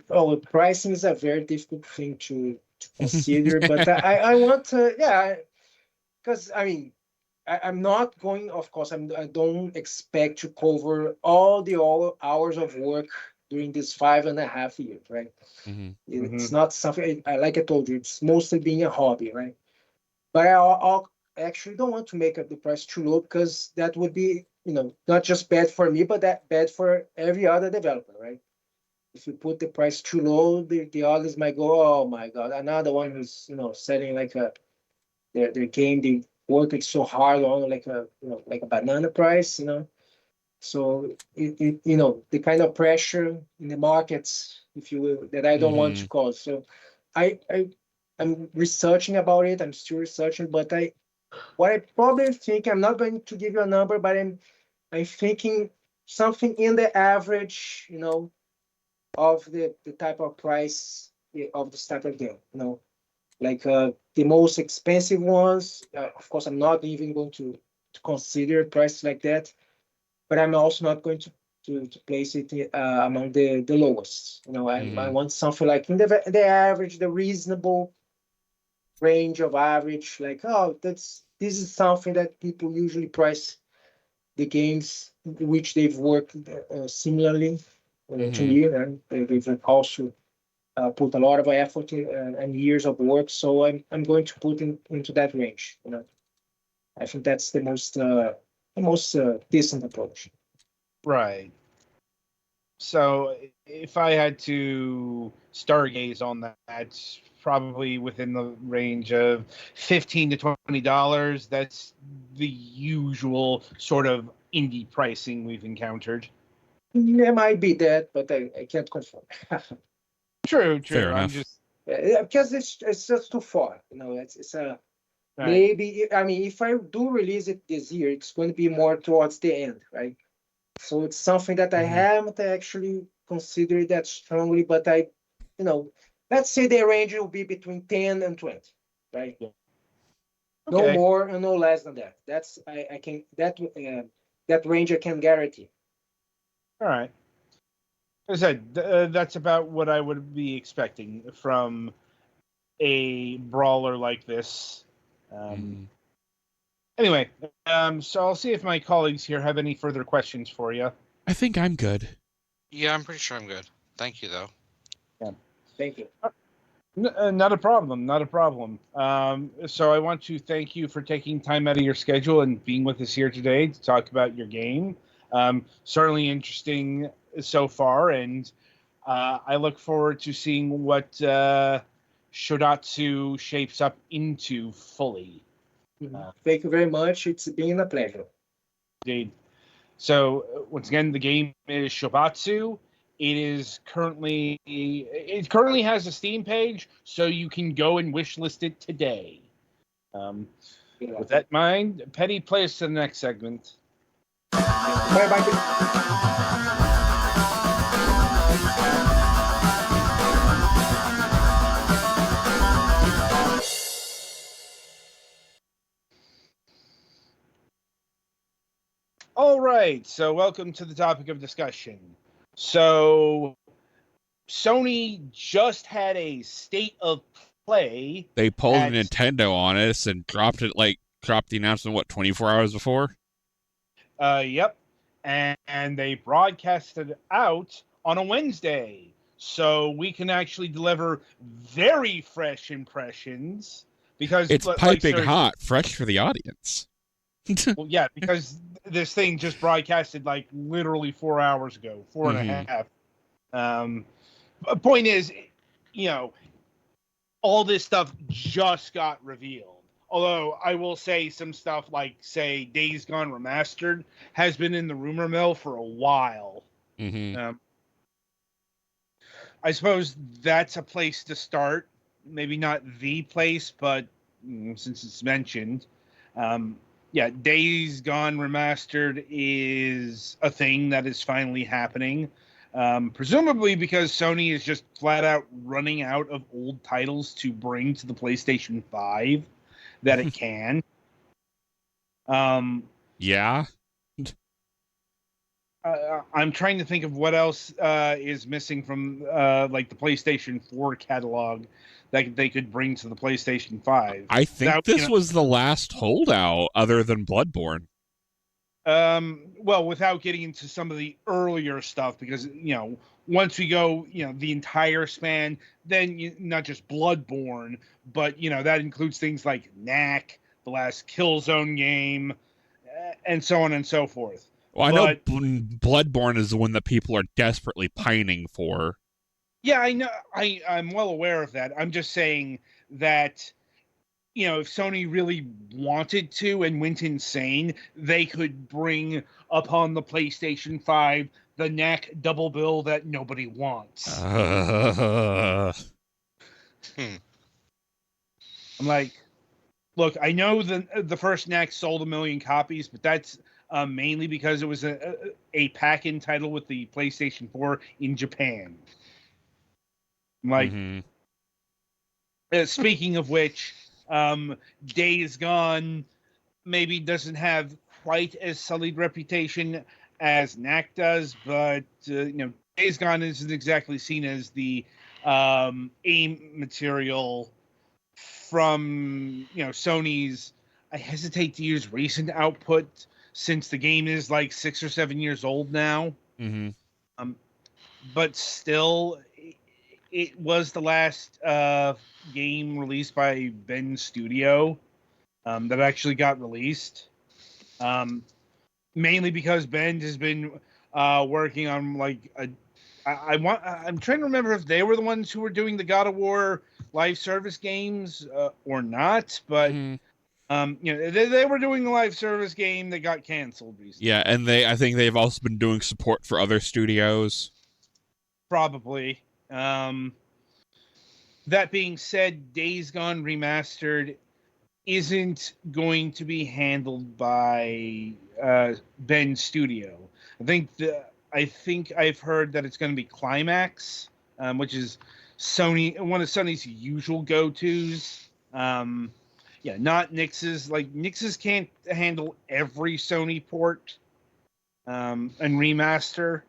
Oh, pricing is a very difficult thing to consider, but I want to, yeah, because I mean, I'm not going, of course, I don't expect to cover all the hours of work during this 5.5 years, right? Mhm. Mm-hmm. It's not something, like I told you, it's mostly being a hobby, right? But I actually don't want to make up the price too low, because that would be, not just bad for me, but that bad for every other developer, right? If you put the price too low, the others might go, oh my God, another one who's, selling like their game, they worked so hard on, like a banana price. So the kind of pressure in the markets, if you will, that I don't want to Mhm. cause. So I'm researching about it. I'm still researching, but what I probably think, I'm not going to give you a number, but I'm thinking something in the average, of the type of price, of the type of game. Like the most expensive ones. Of course, I'm not even going to consider prices like that, but I'm also not going to place it among the lowest. I Mhm. want something like in the average, the reasonable range of average. Like, oh, this is something that people usually price the games which they've worked similarly to Mhm. me, and they've also put a lot of effort and years of work. So I'm going to put into that range. I think that's the most decent approach. Right. So if I had to stargaze on that, it's probably within the range of $15 to $20. That's the usual sort of indie pricing we've encountered. There might be that, but I can't confirm. True, Fair true. I'm enough. just Because it's just too far. It's a right. maybe. I mean, if I do release it this year, it's going to be more towards the end, right? So it's something that I Mhm. haven't actually considered that strongly, but you know, let's say the range will be between 10 and 20, right? Yeah. No Okay. more and no less than that. That's I can that range I can guarantee. All right. As I said, that's about what I would be expecting from a brawler like this. Um, Mhm. anyway, so I'll see if my colleagues here have any further questions for you. I think I'm good. Yeah, I'm pretty sure I'm good. Thank you, though. Yeah. Thank you. Not a problem. Not a problem. So I want to thank you for taking time out of your schedule and being with us here today to talk about your game. Certainly interesting so far, and I look forward to seeing what Shodatsu shapes up into fully. Mhm. Uh, Thank you very much. It's been a pleasure. indeed. So once again, the game is Shobatsu. It currently has a Steam page, so you can go and wishlist it today. Um, Yeah. with that in mind, Petty, play us to the next segment. Bye bye. All right, so welcome to the topic of discussion. So Sony just had a state of play They pulled a at Nintendo on us and dropped the announcement 24 hours before. yep, and they broadcasted out on a Wednesday, so we can actually deliver very fresh impressions because It's like piping seriously, hot, fresh for the audience. well, yeah, because this thing just broadcasted like literally 4 hours ago, four and a half. Point is, you know, all this stuff just got revealed. Although I will say some stuff like, say, Days Gone Remastered has been in the rumor mill for a while. Mm-hmm. I suppose that's a place to start. Maybe not the place, but since it's mentioned, yeah, Days Gone Remastered is a thing that is finally happening. Presumably because Sony is just flat out running out of old titles to bring to the PlayStation 5 that it can. Yeah. I'm trying to think of what else is missing from like the PlayStation 4 catalog that they could bring to the PlayStation 5. I think That, this was the last holdout other than Bloodborne. well, without getting into some of the earlier stuff, because once we go, the entire span, then not just Bloodborne, but that includes things like Knack, the last Killzone game, and so on and so forth. Well, I know But Bloodborne is the one that people are desperately pining for. yeah, I know. I'm well aware of that. I'm just saying that if Sony really wanted to and went insane, they could bring upon the PlayStation 5 the Knack double bill that nobody wants. I'm like, look, I know the first Knack sold 1 million copies, but that's mainly because it was a pack-in title with the PlayStation 4 in Japan. I'm like, speaking of which, Days Gone maybe doesn't have quite as sullied reputation as Knack does, but Days Gone isn't exactly seen as the AIM material from Sony's. I hesitate to use recent output since the game is like 6 or 7 years old now. But still, it was the last game released by Bend Studio that actually got released. Mainly because Bend has been working on like I'm trying to remember if they were the ones who were doing the God of War live service games or not, but they were doing a live service game that got canceled recently. Yeah, and I think they've also been doing support for other studios. Probably. That being said, Days Gone Remastered isn't going to be handled by Bend Studio. I think I've heard that it's going to be Climax, which is one of Sony's usual go-tos. Yeah, not Nix's. Like Nix's can't handle every Sony port and remaster.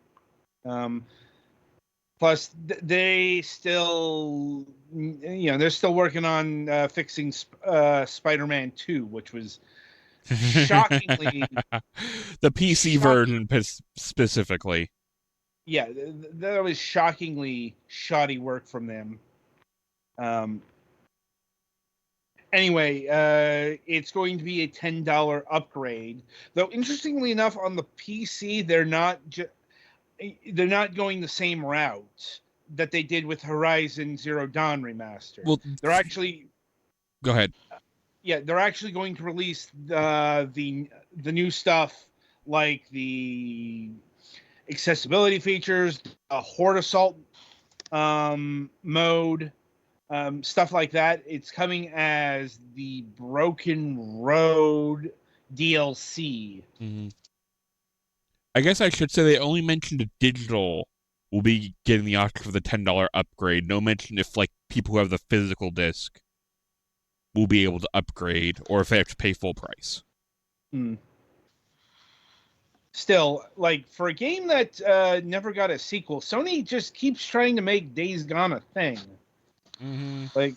Plus, they still, they're still working on fixing Spider-Man 2, which was shockingly the PC version specifically. Yeah, that was shockingly shoddy work from them. Anyway, it's going to be a $10 upgrade. Though, interestingly enough, on the PC, they're not going the same route that they did with Horizon Zero Dawn Remastered. Well, they're actually go ahead. Yeah, they're actually going to release the new stuff, like the accessibility features, a Horde Assault mode, stuff like that. It's coming as the Broken Road DLC. I guess I should say they only mentioned a digital will be getting the option for the $10 upgrade. No mention if like people who have the physical disc will be able to upgrade or if they have to pay full price. Still, like for a game that never got a sequel, Sony just keeps trying to make Days Gone a thing. Like,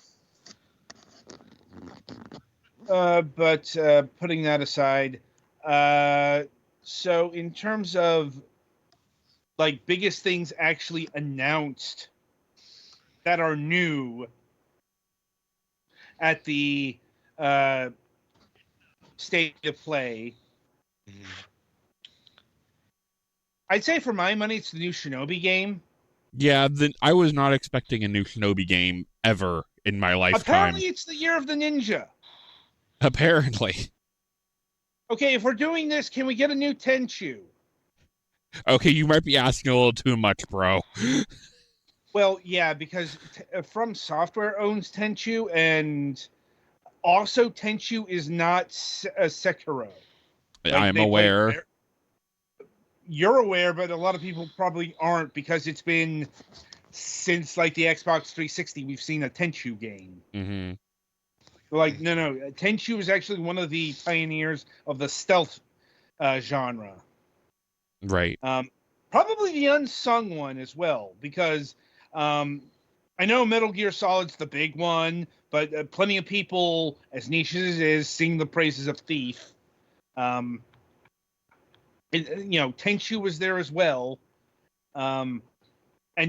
but putting that aside, so in terms of like biggest things actually announced that are new, at the state of play. Mhm. I'd say for my money, it's the new Shinobi game. Yeah, I was not expecting a new Shinobi game ever in my lifetime. Apparently, it's the year of the ninja. Apparently. Okay, if we're doing this, can we get a new Tenchu? Okay, you might be asking a little too much, bro. Well, yeah, because From Software owns Tenchu, and also Tenchu is not Sekiro. I'm aware. You're aware, but a lot of people probably aren't, because it's been since like the Xbox 360 we've seen a Tenchu game. Mm-hmm. Like, no, Tenchu is actually one of the pioneers of the stealth genre. Right. Probably the unsung one as well, because I know Metal Gear Solid's the big one, but plenty of people, as niche as it is, sing the praises of Thief. Tenchu was there as well, and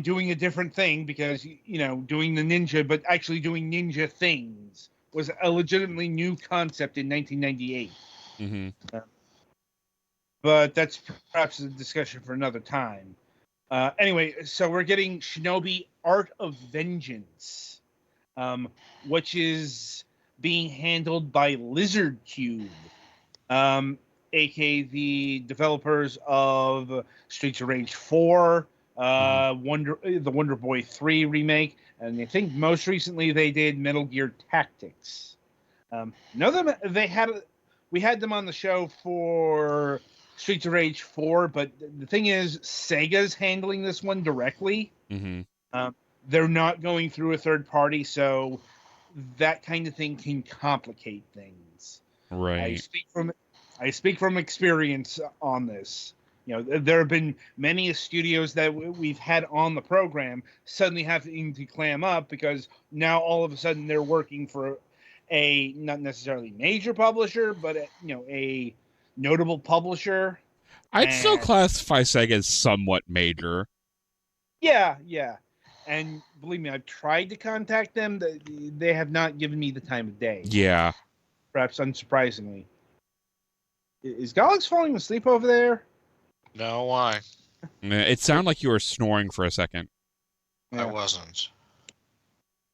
doing a different thing, because doing the ninja, but actually doing ninja things was a legitimately new concept in 1998. Mm-hmm. But that's perhaps a discussion for another time. Anyway, so we're getting Shinobi Art of Vengeance, which is being handled by Lizard Cube, aka the developers of Streets of Rage 4, the Wonder Boy 3 remake, and I think most recently they did Metal Gear Tactics. We had them on the show for Streets of Rage 4, but the thing is, Sega's handling this one directly. Mm-hmm. They're not going through a third party, so that kind of thing can complicate things. Right. I speak from experience on this. There have been many studios that we've had on the program suddenly having to clam up, because now all of a sudden they're working for a not necessarily major publisher, but a notable publisher. I'd still classify Sega as somewhat major. Yeah. And believe me, I've tried to contact them. They have not given me the time of day. Yeah. Perhaps unsurprisingly. Is Galax falling asleep over there? No, why? It sounded like you were snoring for a second. I wasn't.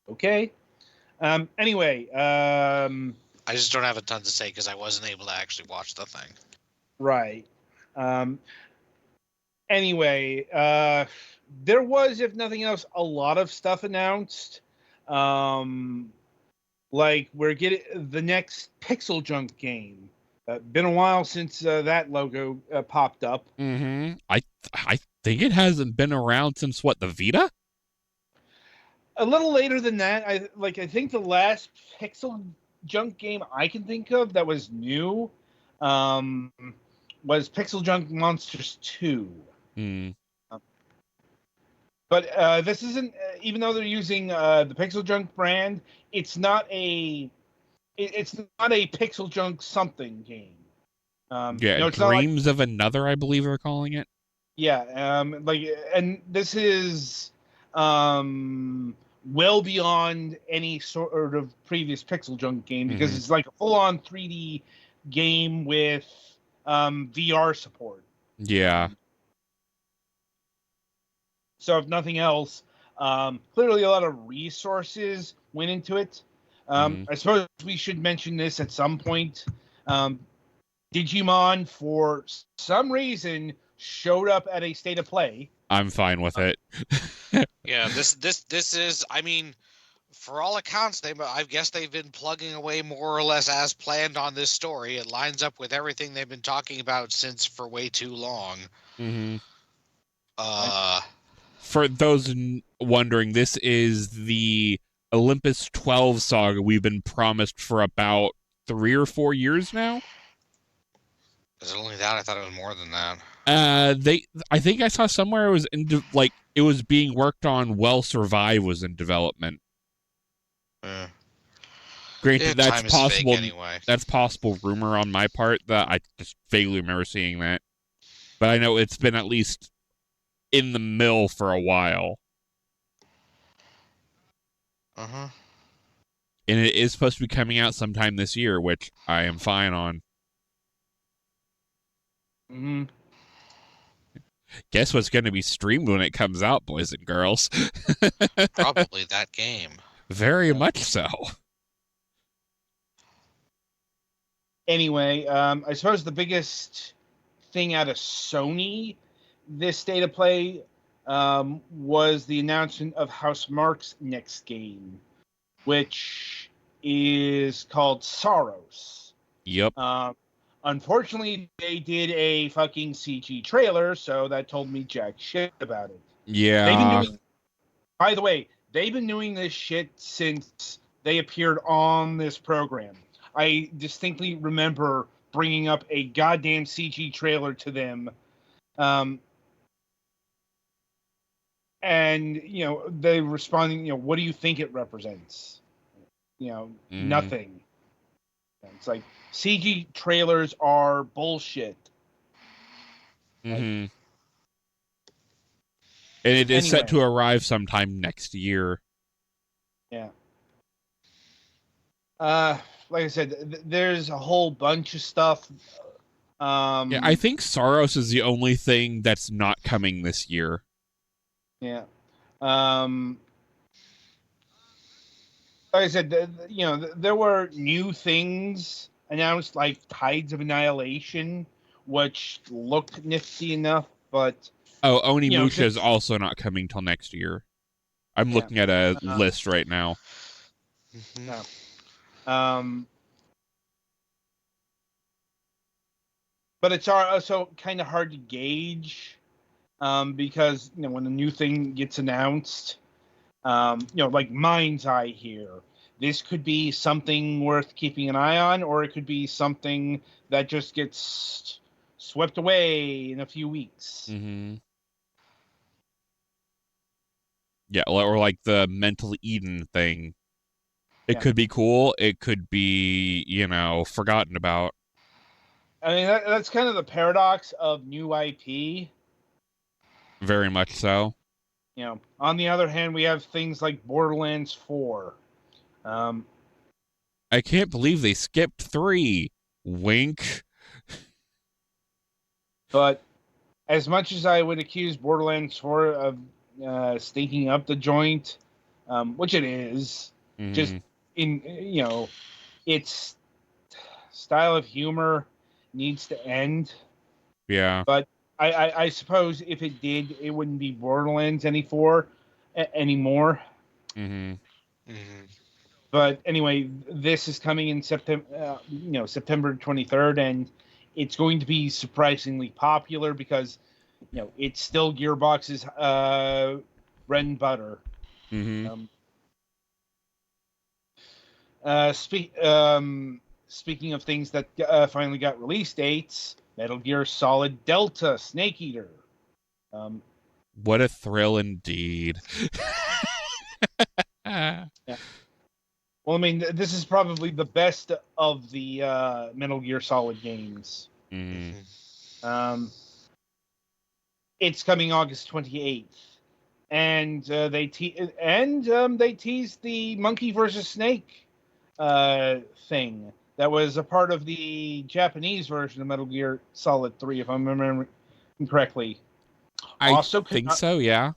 Okay. Anyway, I just don't have a ton to say because I wasn't able to actually watch the thing. Right. Anyway, there was, if nothing else, a lot of stuff announced. Like we're getting the next Pixel Junk game. Been a while since that logo popped up. Mm-hmm. I think it hasn't been around since what, the Vita? A little later than that. I think the last Pixel Junk game I can think of that was new was Pixel Junk Monsters 2. Mm. But this isn't, even though they're using the Pixel Junk brand, it's not a Pixel Junk something game. Yeah, Dreams of Another, I believe they're calling it. Yeah, and this is well beyond any sort of previous Pixel Junk game, because it's like a full-on 3D game with VR support. Yeah. So if nothing else, clearly a lot of resources went into it. I suppose we should mention this at some point. Digimon, for some reason, showed up at a state of play. I'm fine with it. Yeah, this is, I mean, for all accounts, I guess they've been plugging away more or less as planned on this story. It lines up with everything they've been talking about since for way too long. Mm-hmm. For those wondering, this is the Olympus 12 saga we've been promised for about 3 or 4 years now. Is it only that? I thought it was more than that. I think I saw somewhere it was it was being worked on while Survive was in development. Granted, that's possible. Anyway. That's possible rumor on my part that I just vaguely remember seeing that, but I know it's been at least in the mill for a while. And it is supposed to be coming out sometime this year, which I am fine on. Hmm. Guess what's going to be streamed when it comes out, boys and girls? Probably that game. Very Yeah. much so. Anyway, I suppose the biggest thing out of Sony this State of Play was the announcement of House Mark's next game, which is called Sorrows. Yep. Unfortunately, they did a fucking CG trailer, so that told me jack shit about it. Yeah. By the way, they've been doing this shit since they appeared on this program. I distinctly remember bringing up a goddamn CG trailer to them. And, they responding, what do you think it represents? Nothing. It's like, CG trailers are bullshit. Mm-hmm. And it is set to arrive sometime next year. Yeah. Like I said, there's a whole bunch of stuff. Yeah, I think Saros is the only thing that's not coming this year. Yeah. Like I said, there were new things announced, like Tides of Annihilation, which looked nifty enough, but Oh, Onimusha is also not coming till next year. I'm looking at a list right now. But it's also kind of hard to gauge because when a new thing gets announced, like Mind's Eye here, this could be something worth keeping an eye on, or it could be something that just gets swept away in a few weeks. Mm-hmm. Yeah, or like the Mental Eden thing. It could be cool. It could be, forgotten about. I mean, that's kind of the paradox of new IP. Very much so. On the other hand, we have things like Borderlands 4. I can't believe they skipped 3. Wink. But as much as I would accuse Borderlands 4 of stinking up the joint, which it is, just in, its style of humor needs to end. Yeah. But I suppose if it did, it wouldn't be Borderlands anymore. Mm-hmm. Mm-hmm. But anyway, this is coming in September, September 23rd, and it's going to be surprisingly popular because, it's still Gearbox's bread and butter. Mm-hmm. Speaking of things that finally got release dates, Metal Gear Solid Delta Snake Eater. What a thrill indeed. Yeah. Well, I mean, this is probably the best of the Metal Gear Solid games. Mm-hmm. It's coming August 28th, and they teased the Monkey versus Snake thing that was a part of the Japanese version of Metal Gear Solid 3, if I'm remembering correctly. I think so, yeah.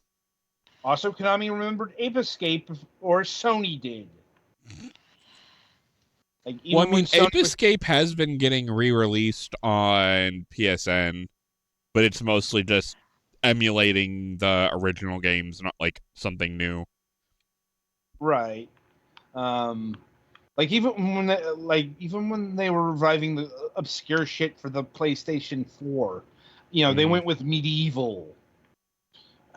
Also, Konami remembered Ape Escape, or Sony did. Like, Ape Escape has been getting re-released on PSN, but it's mostly just emulating the original games, not like something new. Right. Even when they were reviving the obscure shit for the PlayStation 4, they went with Medieval.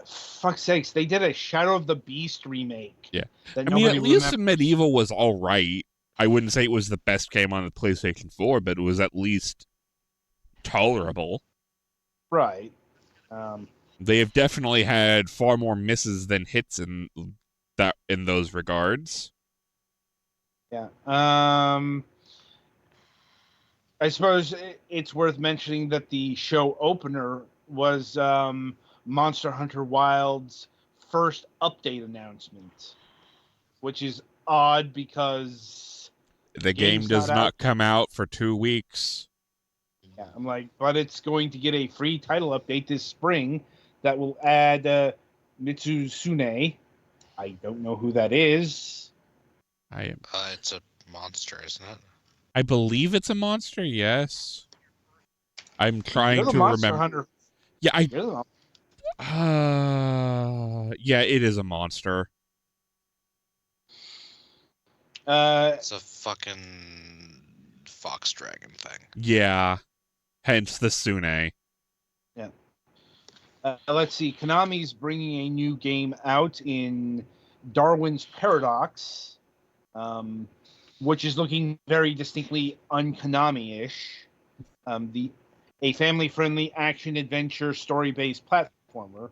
Fuck's sakes, they did a Shadow of the Beast remake. Yeah. At least Medieval was all right. I wouldn't say it was the best game on the PlayStation 4, but it was at least tolerable. Right. They have definitely had far more misses than hits in those regards. Yeah. I suppose it's worth mentioning that the show opener was Monster Hunter Wild's first update announcement, which is odd because The game game's does not out. not come out for 2 weeks. Yeah, I'm like, but it's going to get a free title update this spring that will add Mitsuzune. I don't know who that is. It's a monster, isn't it? I believe it's a monster, yes. I'm You're trying the to Monster remember. Hunter. Yeah, You're the yeah, it is a monster. It's a fucking fox dragon thing. Yeah, hence the Sune. Yeah. Let's see. Konami's bringing a new game out in Darwin's Paradox, which is looking very distinctly un-Konami-ish. A family-friendly action-adventure story-based platformer.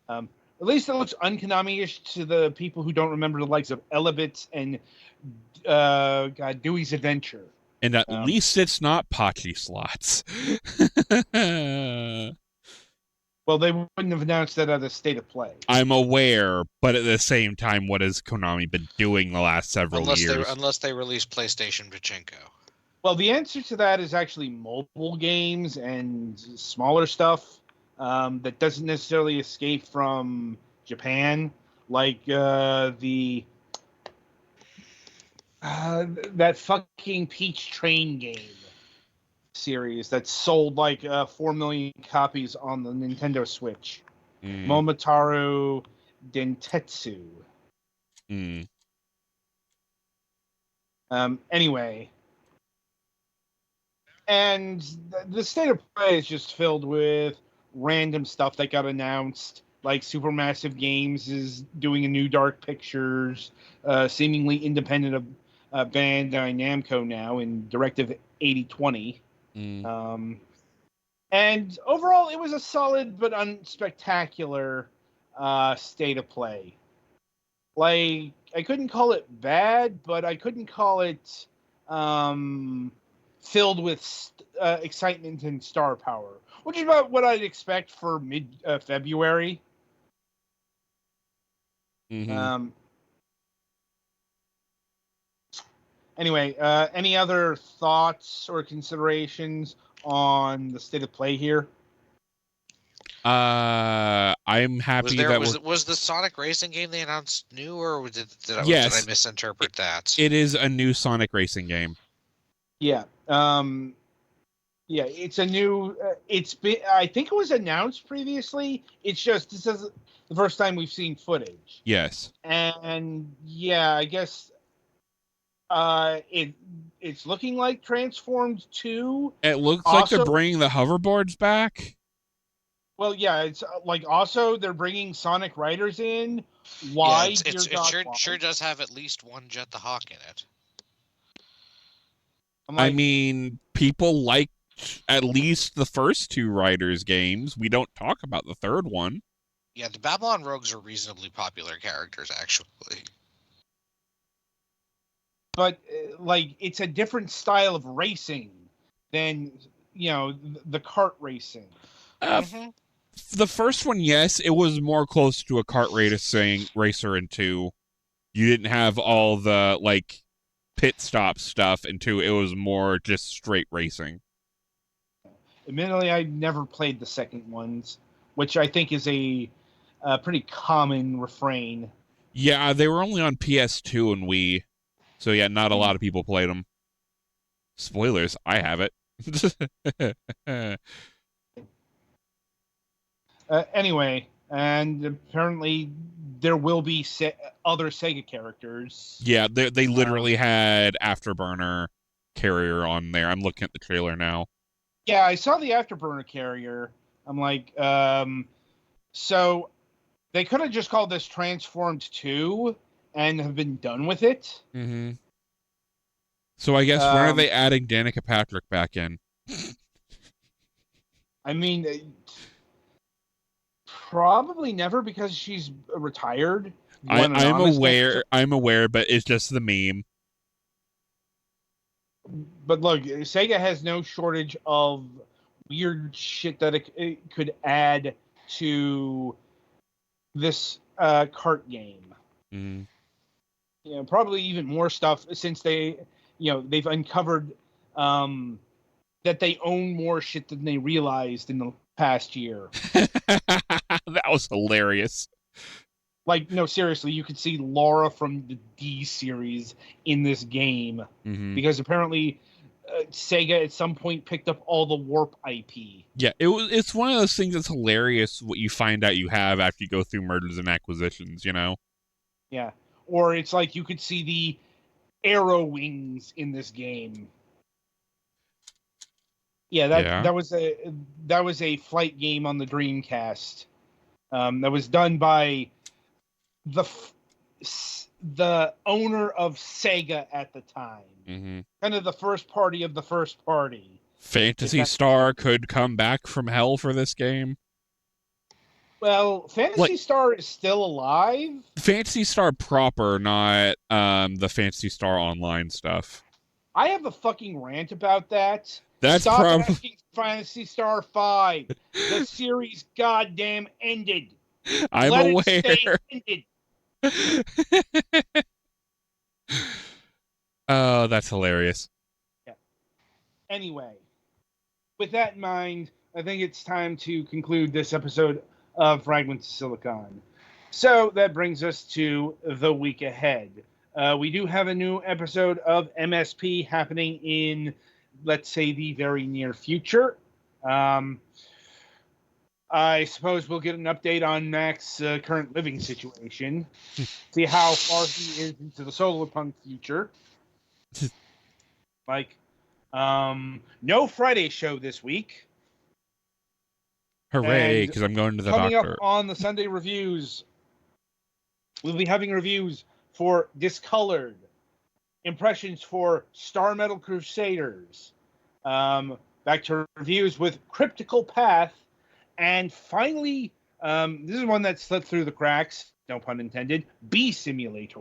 At least it looks un-Konami-ish to the people who don't remember the likes of Elebits and Dewey's Adventure. And at least it's not Pachi slots. Well, they wouldn't have announced that at a state of play. I'm aware, but at the same time, what has Konami been doing the last several years? Unless they release PlayStation Pachinko. Well, the answer to that is actually mobile games and smaller stuff that doesn't necessarily escape from Japan, like that fucking Peach Train game series that sold like 4 million copies on the Nintendo Switch. Momotaro Dentetsu. Anyway. And the state of play is just filled with random stuff that got announced. Like Supermassive Games is doing a new Dark Pictures, seemingly independent of Bandai Namco now in Directive 8020. And overall, it was a solid but unspectacular state of play. Like, I couldn't call it bad, but I couldn't call it filled with excitement and star power, which is about what I'd expect for mid-February. Anyway, any other thoughts or considerations on the state of play here? I'm happy was the Sonic Racing game they announced new, or did I misinterpret that? It is a new Sonic Racing game. Yeah. Yeah, it's a new. It's been. I think it was announced previously. It's just this is the first time we've seen footage. Yes. And yeah, I guess it's looking like Transformed 2. It looks like they're bringing the hoverboards back. Well, yeah, it's like also they're bringing Sonic Riders in. Why? Yeah, it sure does have at least one Jet the Hawk in it. I mean, people like at least the first 2 Riders games. We don't talk about the third one. Yeah, the Babylon Rogues are reasonably popular characters, actually. But, like, it's a different style of racing than, the kart racing. The first one, yes, it was more close to a kart racer in 2. You didn't have all the, like, pit stop stuff in 2. It was more just straight racing. Admittedly, I never played the second ones, which I think is a pretty common refrain. Yeah, they were only on PS2 and Wii. So yeah, not a lot of people played them. Spoilers, I have it. Anyway, and apparently there will be other Sega characters. Yeah, they literally had Afterburner Carrier on there. I'm looking at the trailer now. Yeah, I saw the Afterburner Carrier. I'm like, so they could have just called this Transformed 2 and have been done with it. So I guess when are they adding Danica Patrick back in? I mean, probably never, because she's retired. I'm aware, but it's just the meme. But look, Sega has no shortage of weird shit that it could add to this kart game. You know, probably even more stuff since they've uncovered that they own more shit than they realized in the past year. That was hilarious. Like, no, seriously, you could see Laura from the D series in this game Mm-hmm. because apparently Sega at some point picked up all the Warp IP. Yeah, it's one of those things that's hilarious what you find out you have after you go through mergers and acquisitions, you know? Yeah. Or it's like you could see the arrow wings in this game. Yeah, Yeah. that was a flight game on the Dreamcast. That was done by the owner of Sega at the time. Mm-hmm. Kind of the first party of the first party. Phantasy Star could come back from hell for this game. Well, Phantasy Star is still alive. Phantasy Star proper, not the Phantasy Star Online stuff. I have a fucking rant about that. That's Stop probably asking Phantasy Star 5. The series goddamn ended. I'm Let aware. it stay ended. Oh, that's hilarious. Yeah. Anyway, with that in mind, I think it's time to conclude this episode of Fragments of Silicon. So that brings us to the week ahead. We do have a new episode of MSP happening in, let's say, the very near future. I suppose we'll get an update on Mac's current living situation. See how far he is into the solar punk future. Like, no Friday show this week. Hooray, because I'm going to the coming doctor. Up on the Sunday reviews, we'll be having reviews for Discolored, impressions for Star Metal Crusaders, back to reviews with Cryptical Path, and finally, this is one that slipped through the cracks, no pun intended, Bee Simulator.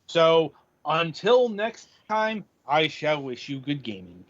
So, until next time, I shall wish you good gaming.